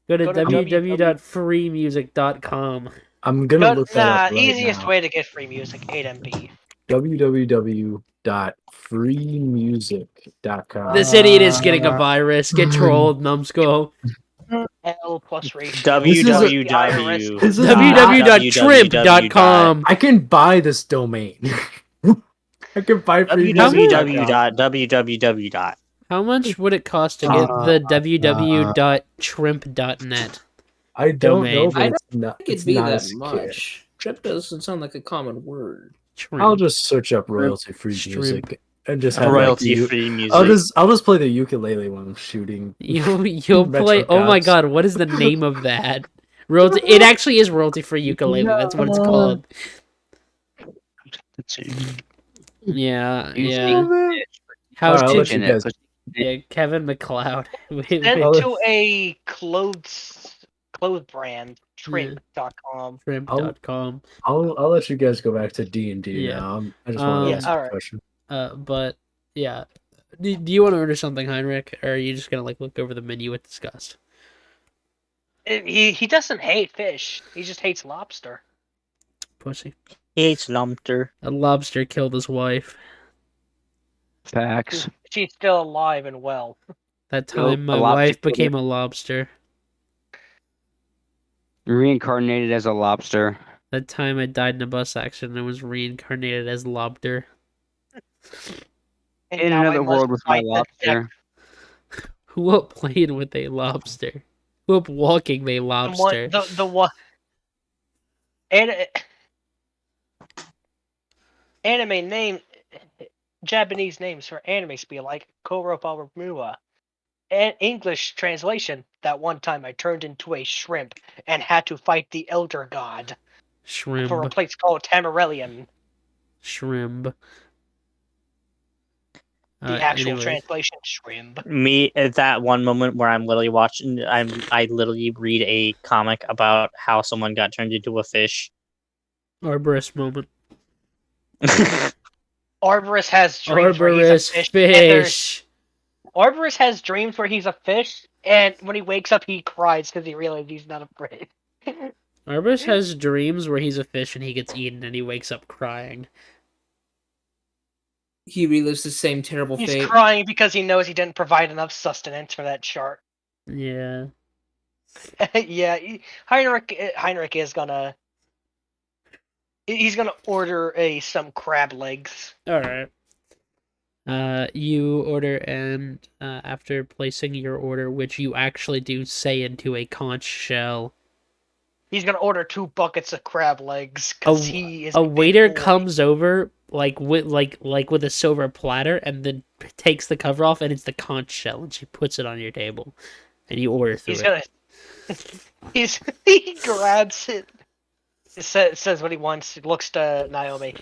Go to Go to www.freemusic.com. I'm gonna look that up right easiest now. way to get free music, 8MB. www.freemusic.com. This idiot is getting a virus. Get trolled, numbskull. L plus ratio. www. This is not- www.trimp.com. I can buy this domain. I can buy www. How much would it cost to get the www.trimp.net? I don't know, domain? but I it's not. It It's could be not that as secure. much. Trip doesn't sound like a common word. Shrimp. I'll just search up royalty-free Shrimp. music and just have Royalty like, free music. I'll just play the ukulele when I'm shooting. You'll play. Metro Oh my Cops. god, what is the name of that? Royalty. It actually is royalty free ukulele. That's what it's called. Yeah. How Alright, I'll to? let you guys. Yeah, Kevin McLeod. Send I'll- to a clothes brand, trimp.com. Shrimp.com. I'll let you guys go back to D&D Yeah. now. I just want to Yeah, ask alright. a question. But yeah. Do you want to order something, Heinrich, or are you just gonna like look over the menu with disgust? He doesn't hate fish. He just hates lobster. Pussy. He hates Lumter. A lobster killed his wife. Facts. She's still alive and well. That Nope, time my a lobster wife killed became a lobster. Reincarnated as a lobster. That time I died in a bus accident and was reincarnated as lobster. And In now I another must world with my fight the lobster. Who up playing with a lobster? Who up walking a lobster? The one. Anime name. Japanese names for animes be like Koropa Mua. And English translation, that one time I turned into a shrimp and had to fight the Elder God for a Shrimp. place called Tamarellion. Shrimp. The actual anyways. translation, shrimp. Me at that one moment where I'm literally watching. I literally read a comic about how someone got turned into a fish. Arborist moment. Arborist has dreams where he's Arborist a fish. and there's- fish. Arborist has dreams where he's a fish, and when he wakes up, he cries because he realizes he's not afraid. Arborist has dreams where he's a fish and he gets eaten and he wakes up crying. He relives the same terrible He's fate. crying because he knows he didn't provide enough sustenance for that shark. Yeah. Yeah, Heinrich is gonna. He's gonna order some crab legs. Alright. You order, and after placing your order, which you actually do say into a conch shell, He's gonna order 2 buckets of crab legs because A, he is a big waiter boy. comes over with a silver platter and then takes the cover off, and it's the conch shell, and she puts it on your table, and you order through He's it. gonna. He grabs it. Says what he wants. He looks to Naomi.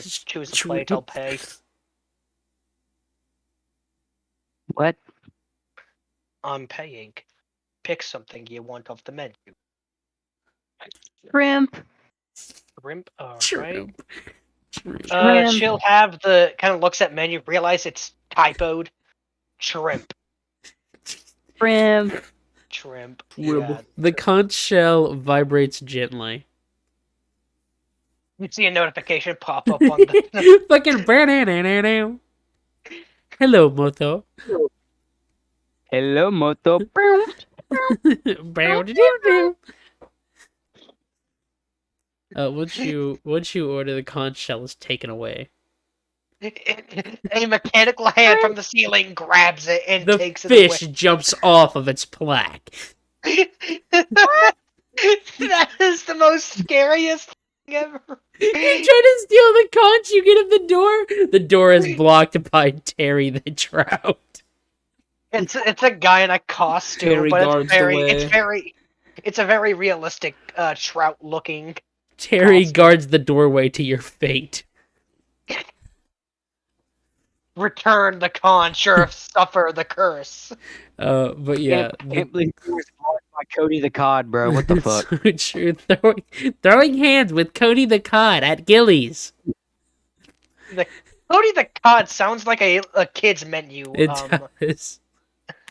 Choose a plate. I'll pay. What? I'm paying. Pick something you want off the menu. Shrimp. Shrimp. All right. Shrimp. Shrimp. Shrimp. She'll have the kind of looks at menu, realize it's typoed. Shrimp. Shrimp. Shrimp. Ribble. Yeah. The conch shell vibrates gently. You see a notification pop up on the. Fucking banana. Hello, Moto. Hello, Moto. Once you order, the conch shell is taken away. A mechanical hand from the ceiling grabs it and The takes fish it jumps off of its plaque. away. That is the most scariest thing ever. You try to steal the conch, you get at the door. The door is blocked by Terry the Trout. It's a guy in a costume, Terry but guards the way. it's a very realistic trout looking. Terry Costume. guards the doorway to your fate. Return the conch or suffer the curse. But yeah, Can't believe you were spawned by Cody the Cod, bro. What the fuck? So true. Throwing hands with Cody the Cod at Gillies. Cody the Cod sounds like a kid's menu. It does.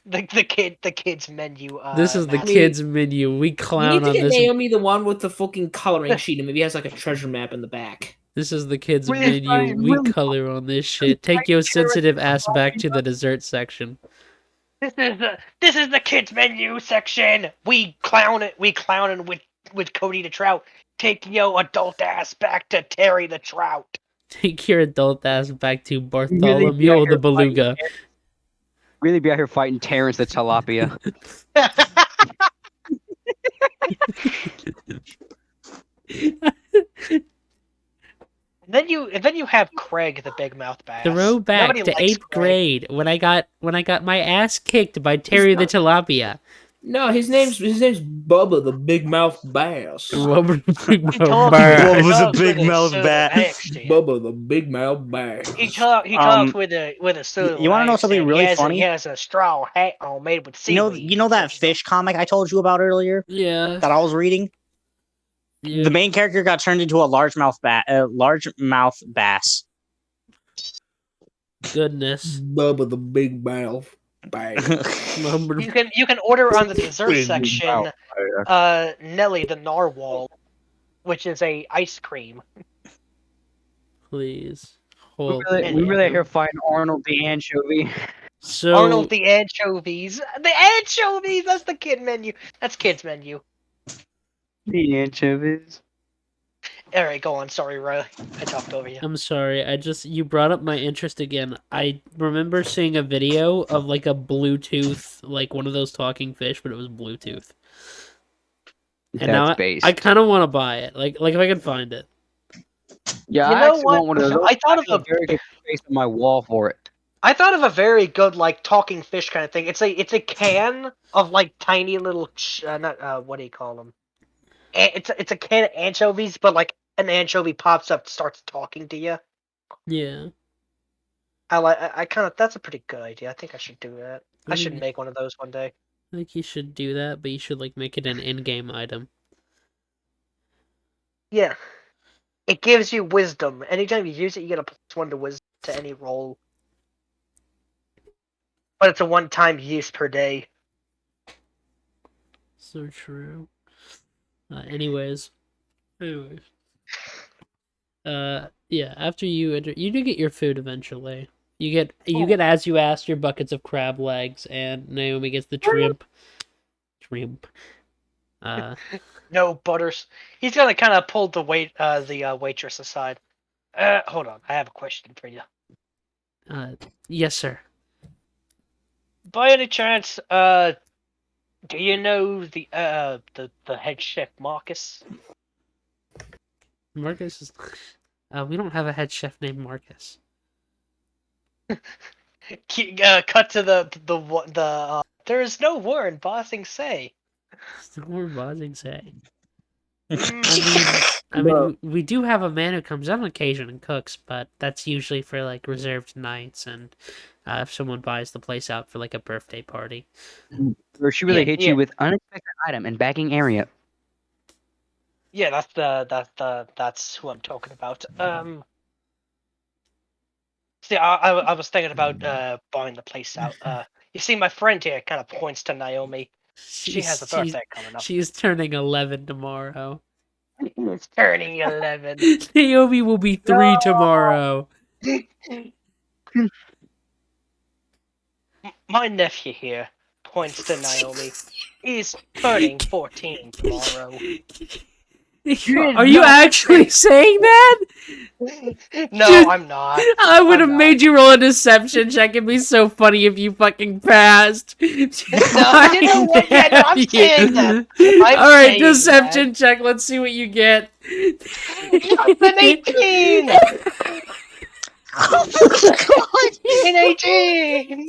The kids menu. This is the map. kids menu. We You need clown to on get this. Naomi the one with the fucking coloring sheet, and maybe has like a treasure map in the back. This is the kids Really menu. fine, We really color on this shit. Take your sensitive ass back to the dessert section. This is the kids menu section. We clowning with Cody the Trout. Take yo adult ass back to Terry the Trout. Take your adult ass back to Really Bartholomew the Beluga. Really be out here fighting Terrence the Tilapia. Then you have Craig the big mouth bass. Throw back Nobody to likes 8th Craig. grade when I got my ass kicked by Terry the Tilapia. No, his name's Bubba the Big Mouth Bass. Bubba He talks with a southern accent. Bubba the Big Mouth Bass. He talks with a southern you wanna know something accent. really He funny? has a straw hat on made with seaweed. You know that fish comic I told you about earlier Yeah. that I was reading? Yeah. The main character got turned into a largemouth bass. Goodness. Bubba the Big Mouth Bass. You can order on the dessert Big section. mouth Nelly the narwhal, which is a ice cream. Please. We Hold really out here fighting Arnold the anchovy. So Arnold the anchovies. The anchovies. That's the kid menu. That's kids menu. The anchovies. All right, go on. Sorry, Riley. I talked over you. I'm sorry. You brought up my interest again. I remember seeing a video of like a Bluetooth, like one of those talking fish, but it was Bluetooth. And now That's based. I kind of want to buy it. Like if I can find it. Yeah, You I know actually what? want one of those. I thought of have a very good space on my wall for it. I thought of a very good like talking fish kind of thing. It's a can of like tiny little what do you call them? It's a can of anchovies, but like an anchovy pops up, starts talking to you. Yeah. I kind of that's a pretty good idea. I think I should do that. I should think- make one of those one day. I think you should do that, but you should like make it an in-game item. Yeah, it gives you wisdom. Anytime you use it, you get a +1 to wisdom to any roll. But it's a one-time use per day. So true. Anyways. Yeah. After you enter, you do get your food eventually. You get as you asked your buckets of crab legs, and Naomi gets the shrimp. Shrimp. No butters. He's gonna kind of pull the waitress aside. Hold on. I have a question for you. Yes, sir. By any chance, Do you know the head chef Marcus? Marcus is. We don't have a head chef named Marcus. Cut to the. There is no word bossing say. The word buzzing say. Mm. I mean, we do have a man who comes on occasion and cooks, but that's usually for like reserved nights and if someone buys the place out for like a birthday party. Or she really Yeah, hit yeah. you with unexpected item and bagging area. Yeah, that's who I'm talking about. See, I was thinking about buying the place out. You see, my friend here kind of points to Naomi. She has a birthday coming up. She's turning 11 tomorrow. It's turning 11. Naomi will be 3 tomorrow. My nephew here points to Naomi. He's turning 14 tomorrow. Are you actually saying that? No, Dude, I'm not. I would have I'm not. made you roll a deception check. It'd be so funny if you fucking passed. No, you know what? Yeah, no, I'm saying that. I'm All right, saying deception check. Let's see what you get. That's an 18! An 18!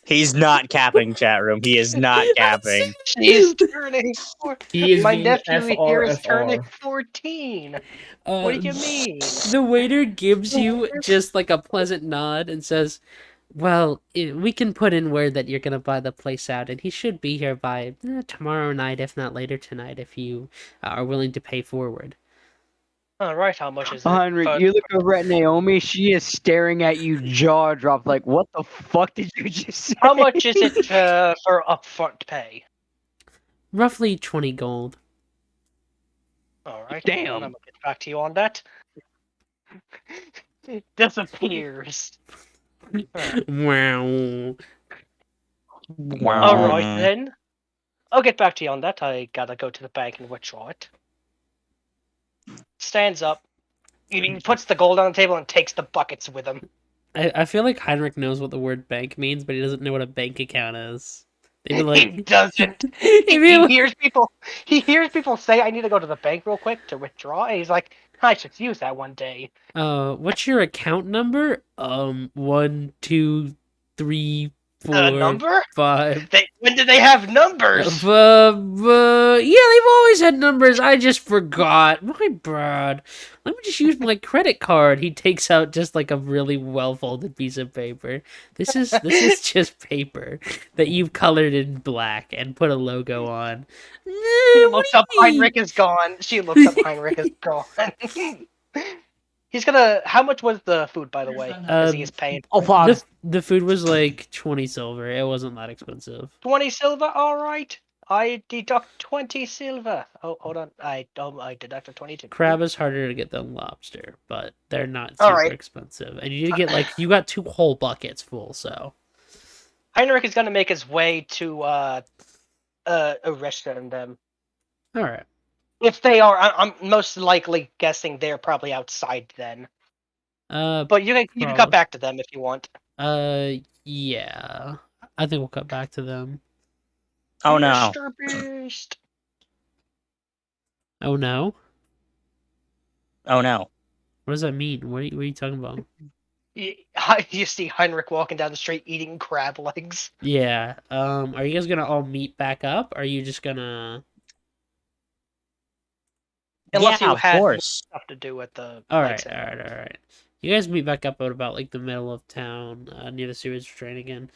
He's not capping, chat room. He is not capping. She's turning 14. He is My being nephew here is FRFR. turning 14. What do you mean? The waiter gives you just like a pleasant nod and says, well, we can put in word that you're going to buy the place out, and he should be here by tomorrow night, if not later tonight, if you are willing to pay forward. Alright, how much is it? Heinrich, you look over at Naomi. She is staring at you, jaw dropped, like, what the fuck did you just say? How much is it for upfront pay? Roughly 20 gold. Alright, Damn. I'm gonna get back to you on that. It disappears. Wow. Alright then. I'll get back to you on that. I gotta go to the bank and withdraw it. Stands up. He puts the gold on the table and takes the buckets with him. I feel like Heinrich knows what the word bank means, but he doesn't know what a bank account is. They'd be He like, doesn't. he'd be He like- hears people say, I need to go to the bank real quick to withdraw, and he's like, I should use that one day. What's your account number? 1, 2, 3, 4, The number? 5. When did they have numbers? Yeah, they've always had numbers. I just forgot. My bad. Let me just use my credit card. He takes out just like a really well folded piece of paper. This is just paper that you've colored in black and put a logo on. She looks up, Heinrich is gone. She looks up, Heinrich is gone. He's gonna. How much was the food, by the way? Because he is paying. Oh, fuck. The food was like 20 silver. It wasn't that expensive. 20 silver. All right. I deduct 20 silver. Oh, hold on. I deducted 22. Crab is harder to get than lobster, but they're not All super right. expensive. And you need to get like you got 2 whole buckets full. So Heinrich is gonna make his way to Arista and them. all right. If they are, I'm most likely guessing they're probably outside then. But you can Probably. cut back to them if you want. Yeah. I think we'll cut back to them. Oh no. Mr. Beast. Oh no. Oh no. What does that mean? What are you talking about? You see Heinrich walking down the street eating crab legs. Yeah. Are you guys gonna all meet back up? Or are you just gonna? Unless Yeah, you of had course. stuff to do at the All place. right. You guys meet back up at about like the middle of town, near the sewage train again.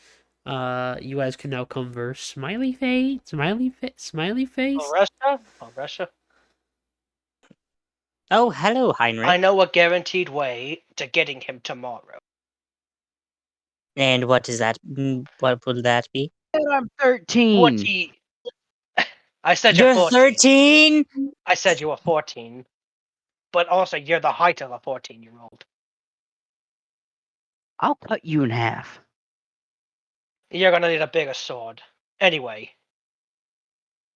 You guys can now converse. Smiley face. Russia. Oh, hello, Heinrich. I know a guaranteed way to getting him tomorrow. And what is that? What will that be? I'm 13. 14. I said you're You're 14. 13? I said you were 14. But also, you're the height of a 14-year-old. I'll cut you in half. You're gonna need a bigger sword. Anyway.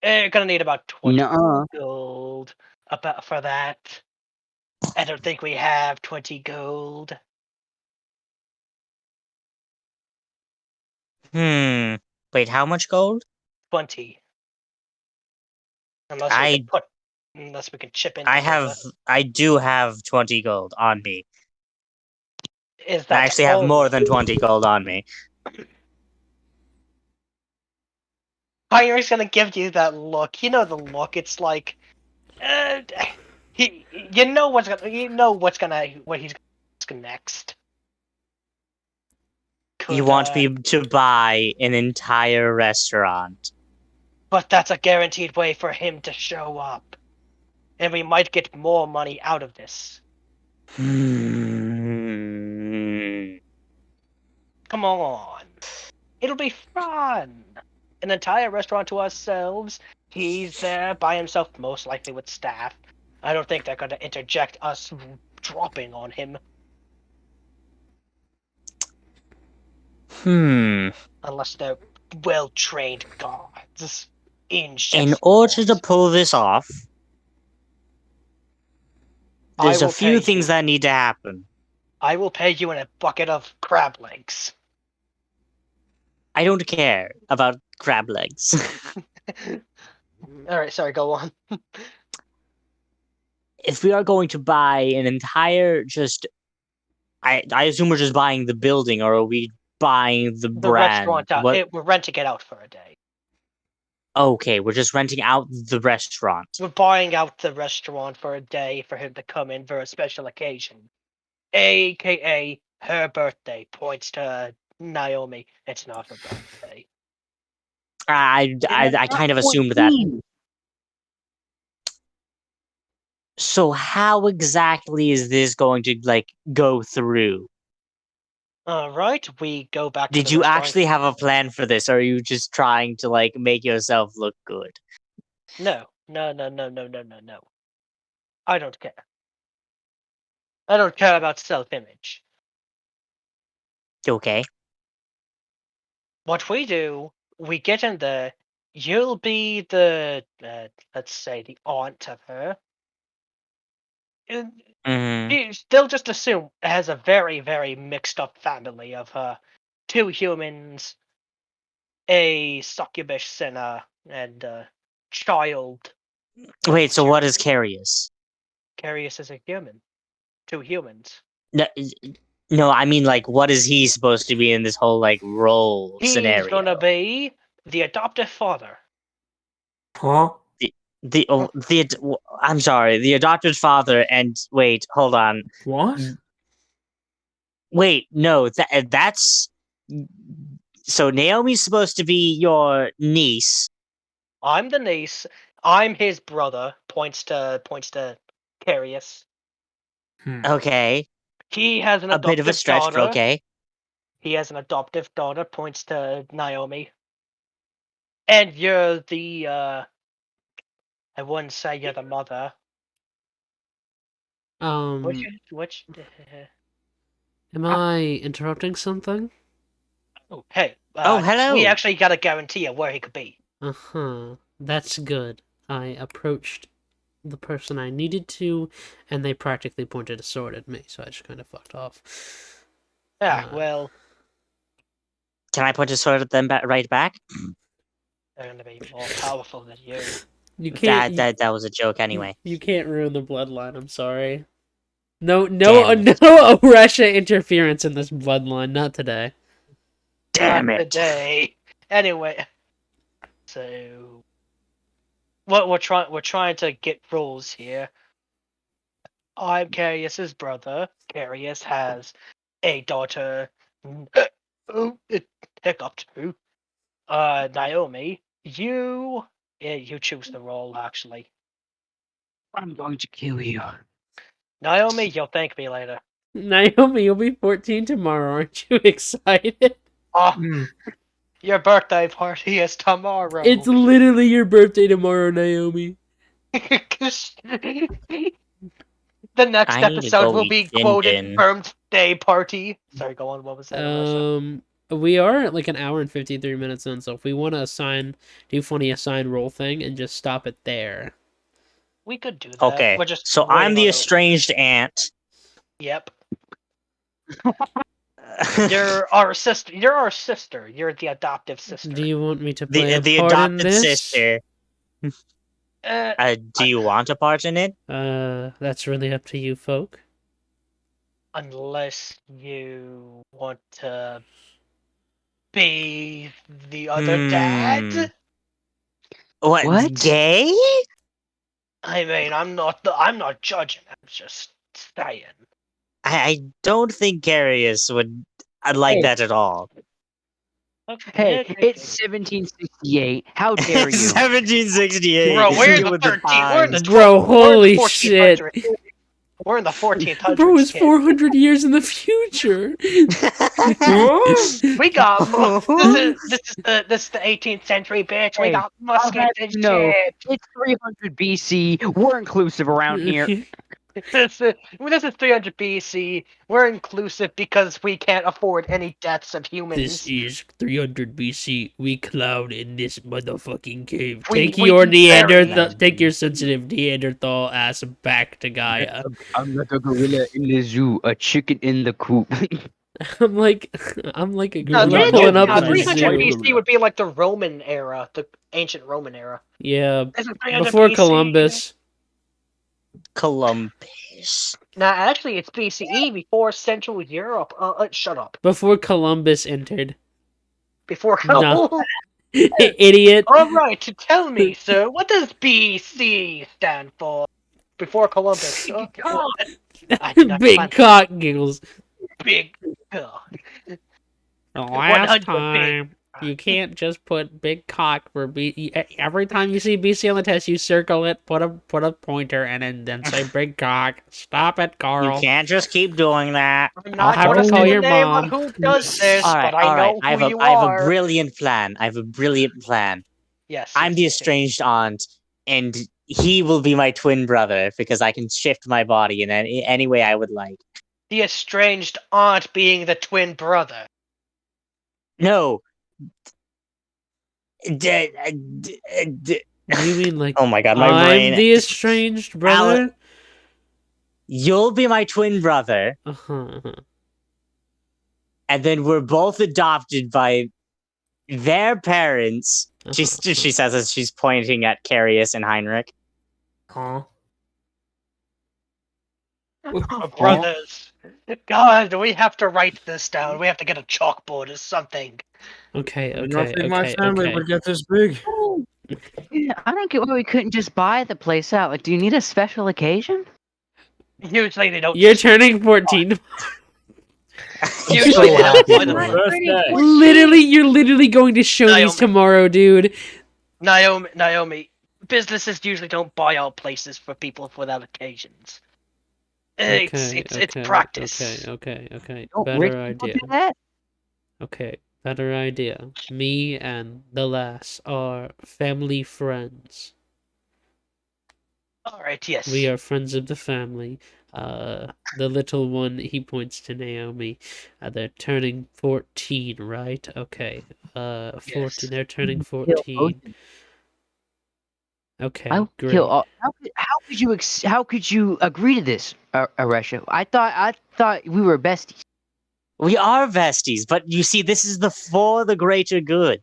You're gonna need about 20 Nuh-uh. gold for that. I don't think we have 20 gold. Wait, how much gold? 20. Unless I we can chip in together. I do have 20 gold on me. Is I that actually have all? more than 20 gold on me. Pioneer's gonna give you that look. You know the look. It's like, uh, you know what he's gonna next. You Could, want me to buy an entire restaurant? but that's a guaranteed way for him to show up, and we might get more money out of this. Hmm. Come on, it'll be fun. An entire restaurant to ourselves. He's there by himself, most likely with staff. I don't think they're gonna interject us dropping on him. Unless they're well-trained guards in In ships. order to pull this off, there's a will few pay things you. that need to happen. I will pay you in a bucket of crab legs. I don't care about crab legs. All right, sorry, go on. If we are going to buy an entire I assume we're just buying the building, or are we buying the The brand? restaurant, What? we're renting it out for a day. Okay, we're just renting out the restaurant. We're buying out the restaurant for a day for him to come in for a special occasion, aka her birthday. Points to Naomi. It's not her birthday. I kind of assumed that. 14. So how exactly is this going to go through? All right, we go back to Did the you restaurant. actually have a plan for this, or are you just trying to make yourself look good? No. I don't care. I don't care about self-image. Okay. What we do, we get in there. You'll be the, let's say, the aunt of her. And Mm-hmm. they'll just assume it has a very, very mixed up family of 2 humans, a succubus, and a child. Wait, so what is Carius? Carius is a human. 2 humans. No, no, I mean what is he supposed to be in this whole role He's scenario? gonna be the adoptive father. Huh? I'm sorry, the adopted father. And wait, hold on. What? Wait, no, that's so Naomi's supposed to be your niece. I'm the niece. I'm his brother. Points to Carius. Okay, He has an a bit of a adoptive stretch, but daughter. okay. He has an adoptive daughter. Points to Naomi. And you're the I wouldn't say you're the mother. Which Am I interrupting something? oh hey. Oh, hello. We actually got a guarantee of where he could be. Uh-huh. That's good. I approached the person I needed to, and they practically pointed a sword at me, so I just kind of fucked off. Well, Can I point a sword at them right back? they're gonna be more powerful than you. You can't. That was a joke anyway. You can't ruin the bloodline. I'm sorry. No, Damn it. Russia interference in this bloodline. Not today. Damn Not it. today. Anyway, so what we're trying to get rules here. I'm Carius's brother. Carius has a daughter. Oh, it hiccuped. Who? Naomi. You choose the role actually. I'm going to kill you. Naomi, you'll thank me later. Naomi, you'll be 14 tomorrow. Aren't you excited? Oh, Mm. your birthday party is tomorrow. It's literally your birthday tomorrow, Naomi. The next I need to episode go will eat be din quoted din. birthday party. Sorry, go on. What was that, Russia? We are at an hour and 53 minutes in, so if we want to do funny assign role thing and just stop it there. We could do that. Okay, We're just so I'm waiting the on estranged aunt. Yep. You're our sister. You're our sister. You're the adoptive sister. Do you want me to play the a part in adopted this? sister. Do you want a part in it? That's really up to you folk. Unless you want to be the other dad. What? Gay? I mean, I'm not judging. I'm just saying. I don't think Carius would like Hey. that at all. Hey, Okay. it's 1768. How dare you? 1768. Bro, we're in the With the 13th. We're in the times. Bro, 12th. We're in the holy 1400s. shit. We're in the 1400s. Bro, it's kid. 400 years in the future. We got this is the 18th century, bitch. We Hey, got muskets and no, shit. it's 300 BC. We're inclusive around here. This is 300 BC. We're inclusive because we can't afford any deaths of humans. This is 300 BC. We clown in this motherfucking cave. We Take your do very Neanderthal, take your sensitive Neanderthal ass back to Gaia. I'm like a gorilla in the zoo, a chicken in the coop. I'm like a No, gorilla pulling up in the 300 zoo. BC would be like the Roman era, the ancient Roman era. Yeah, This is 300 before BC. Columbus. Columbus. Nah, actually, it's BCE before Central Europe. Shut up. Before Columbus entered. Before No. Columbus. Idiot. All right, tell me, sir, what does BC stand for? Before Columbus. I did not Big plan- cock giggles. Big cock. Last 100 time, you can't just put big cock for every time you see BC on the test, you circle it, put a pointer, and then say big cock. Stop it, You Carl. can't just keep doing that. I'm I'll not have gonna to say call the your name mom. of who does this, All right, but I know I who you I have a are. brilliant plan. Yes. I'm the yes. estranged aunt, and he will be my twin brother because I can shift my body in any way I would like. The estranged aunt being the twin brother. No. You mean like Oh my god, my I'm brain. the estranged brother? You'll be my twin brother, Uh-huh. and then we're both adopted by their parents. She says as she's pointing at Carius and Heinrich. Huh? Brothers. God, we have to write this down. We have to get a chalkboard or something. Okay, I did okay, not think my okay, family okay. would get this big. Yeah, I don't get why we couldn't just buy the place out. Like, do you need a special occasion? Usually they don't. You're turning 14. Usually so they don't happy. buy the My place. birthday. You're literally going to Shoney's Naomi. tomorrow, dude. Naomi, businesses usually don't buy out places for people without occasions. It's practice. Okay. Don't Better rich people idea. do that? Okay, better idea. Me and the lass are family friends. All right, yes. We are friends of the family. The little one, he points to Naomi. They're turning 14, right? Okay. 14. Yes. They're turning Kill 14. Okay, I would great. kill all, how could you agree to this, Aresha? I thought we were besties. We are besties, but you see, this is for the greater good.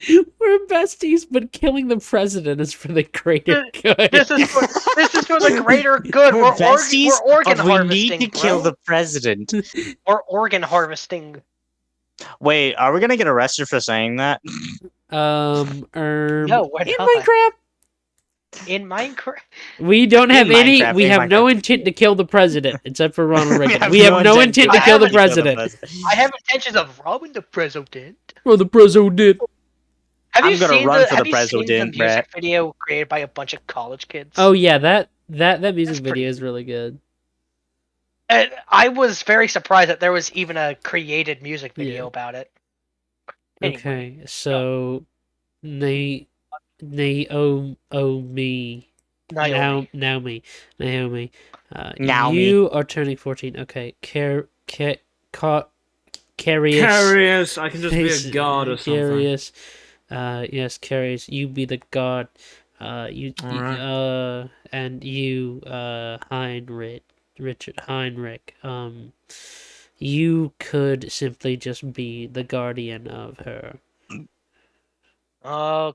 We're besties, but killing the president is for the greater good. This is for the greater good. We're besties, we're organ but we harvesting. need to kill bro. the president. We're organ harvesting. Wait, are we gonna get arrested for saying that? No, we're In not. Minecraft, In Minecraft. we don't have In any. Minecraft, We in have no Minecraft. intent to kill the president, except for Ronald Reagan. We have no intent to I kill the haven't- president. I have intentions of robbing the president. Or the president. Have I'm you gonna seen run the for Have the you seen the president, music Brett. video created by a bunch of college kids? Oh yeah, that music That's pretty video is really good. I was very surprised that there was even a created music video Yeah. about it. Anyway, Okay, so Naomi. Naomi. Naomi. Naomi. You are turning 14. Okay, Carius. Carius, I can just be a god or something. Carius. Yes, Carius, you be the god. Alright. And you, Heinrich. You could simply just be the guardian of her. Okay.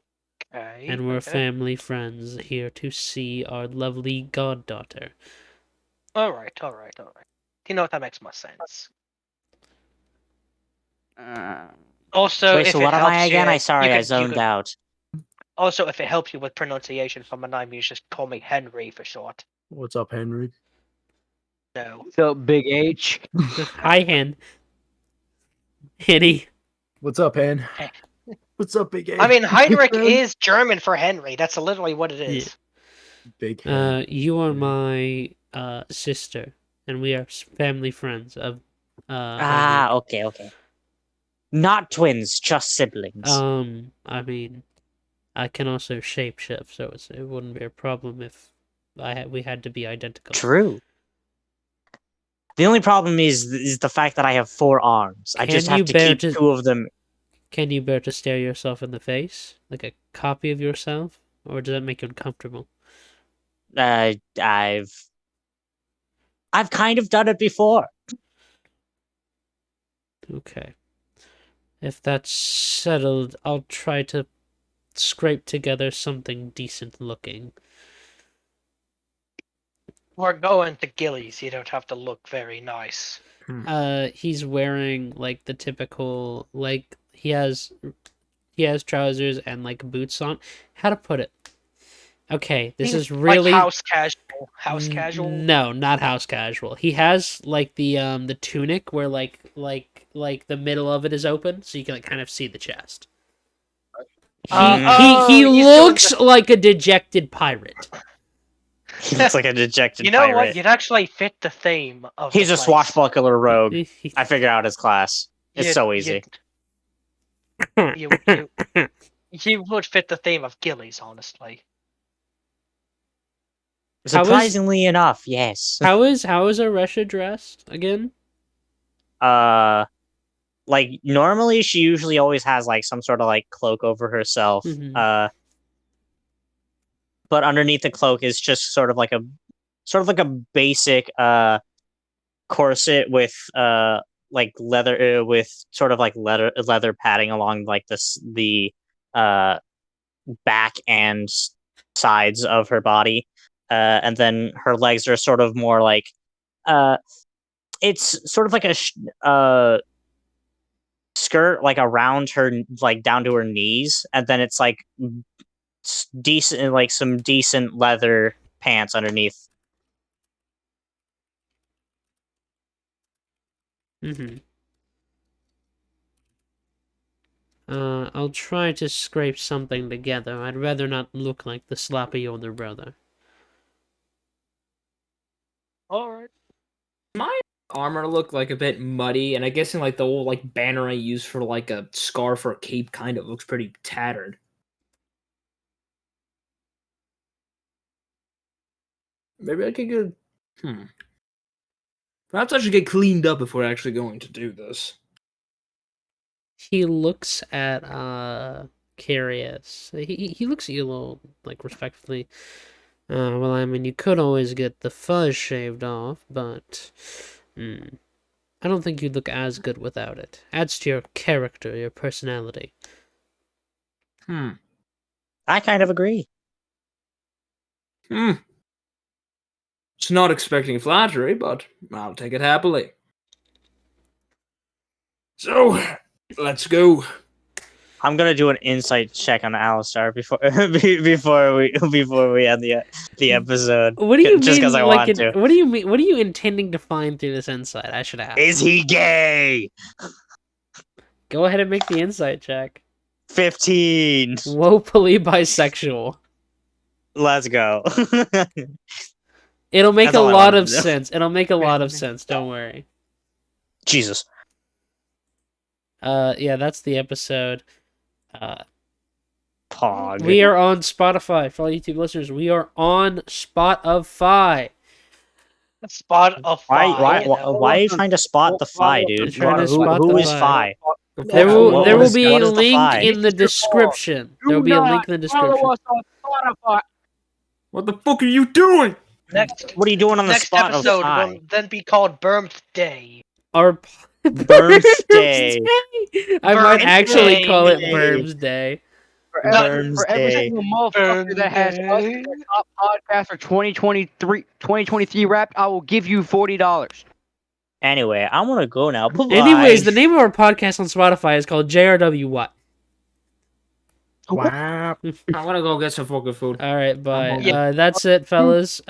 And we're okay. family friends here to see our lovely goddaughter. All right. You know what? That makes more sense. Also, Wait, if so it what am I helps again? you, I sorry, you I could, you zoned could. out. Also, if it helps you with pronunciation for my name, you just call me Henry for short. What's up, Henry? No. So Big H. Hi, Hen. Henny. What's up, Hen? What's up, Big A? I mean, Heinrich Big is German for Henry. That's literally what it is. Big Hen. You are my sister, and we are family friends of Heinrich. Okay. Not twins, just siblings. I mean, I can also shapeshift, so it wouldn't be a problem if we had to be identical. True. The only problem is the fact that I have 4 arms. I just Can you have to bear keep to- 2 of them. Can you bear to stare yourself in the face, like a copy of yourself, or does that make you uncomfortable? I've kind of done it before. Okay. If that's settled, I'll try to scrape together something decent looking. We're going to Gillies. You don't have to look very nice. He's wearing like the typical, like he has trousers and like boots on. How to put it? Okay, this is really like house casual. House casual. No, not house casual. He has like the tunic where like the middle of it is open, so you can like kind of see the chest. He he's looks like a dejected pirate. He looks like a dejected You know pirate. what? You'd actually fit the theme of. He's the a place. swashbuckler rogue. I figured out his class. It's so easy. You would fit the theme of Gillies, honestly. Surprisingly enough, yes. How is Aresha dressed again? Like normally she usually always has like some sort of like cloak over herself. Mhm. But underneath the cloak is just sort of like a basic corset with like leather with sort of like leather padding along like the back and sides of her body. And then her legs are sort of more like it's sort of like a skirt like around her, like down to her knees, and then it's like decent, like some decent leather pants underneath. I'll try to scrape something together. I'd rather not look like the sloppy older brother. Alright. My armor looked like a bit muddy, and I guess in like the old like banner I use for like a scarf or a cape kind of looks pretty tattered. Maybe I could get perhaps I should get cleaned up before actually going to do this. He looks at Curious. He looks at you a little like respectfully. Well, I mean, you could always get the fuzz shaved off, but I don't think you'd look as good without it. Adds to your character, your personality. I kind of agree. It's not expecting flattery, but I'll take it happily. So, let's go. I'm gonna do an insight check on Alistar before before we end the episode. What do you just because mean? I want to. What do you mean? What are you intending to find through this insight? I should ask. Is he gay? Go ahead and make the insight check. 15. Woefully bisexual. Let's go. It'll make That's a all I lot wanted of to know. sense. It'll make a lot of sense. Don't worry. Jesus. Yeah, that's the episode. Pog. We are on Spotify for all YouTube listeners. We are on Spotify. Spot of Why you know. are you trying to spot the Fi, dude? You're trying to spot Who the is Fi. Fi? There will What be a is the link Fi? in the description. There will be a link in the description. Follow us on Spotify. What the fuck are you doing? Next What are you doing on the next spot of episode Fi? will then be called Birthday. our Berms Day. I might Berms actually Day. call it Day. Berms Day. For every single motherfucker that has us as their top podcast for 2023 wrapped, I will give you $40. Anyway, I want to go now. Bye. Anyways, the name of our podcast on Spotify is called JRW What? Wow. I'm gonna go get some fucking food. All right, bye. hungry. That's it, fellas.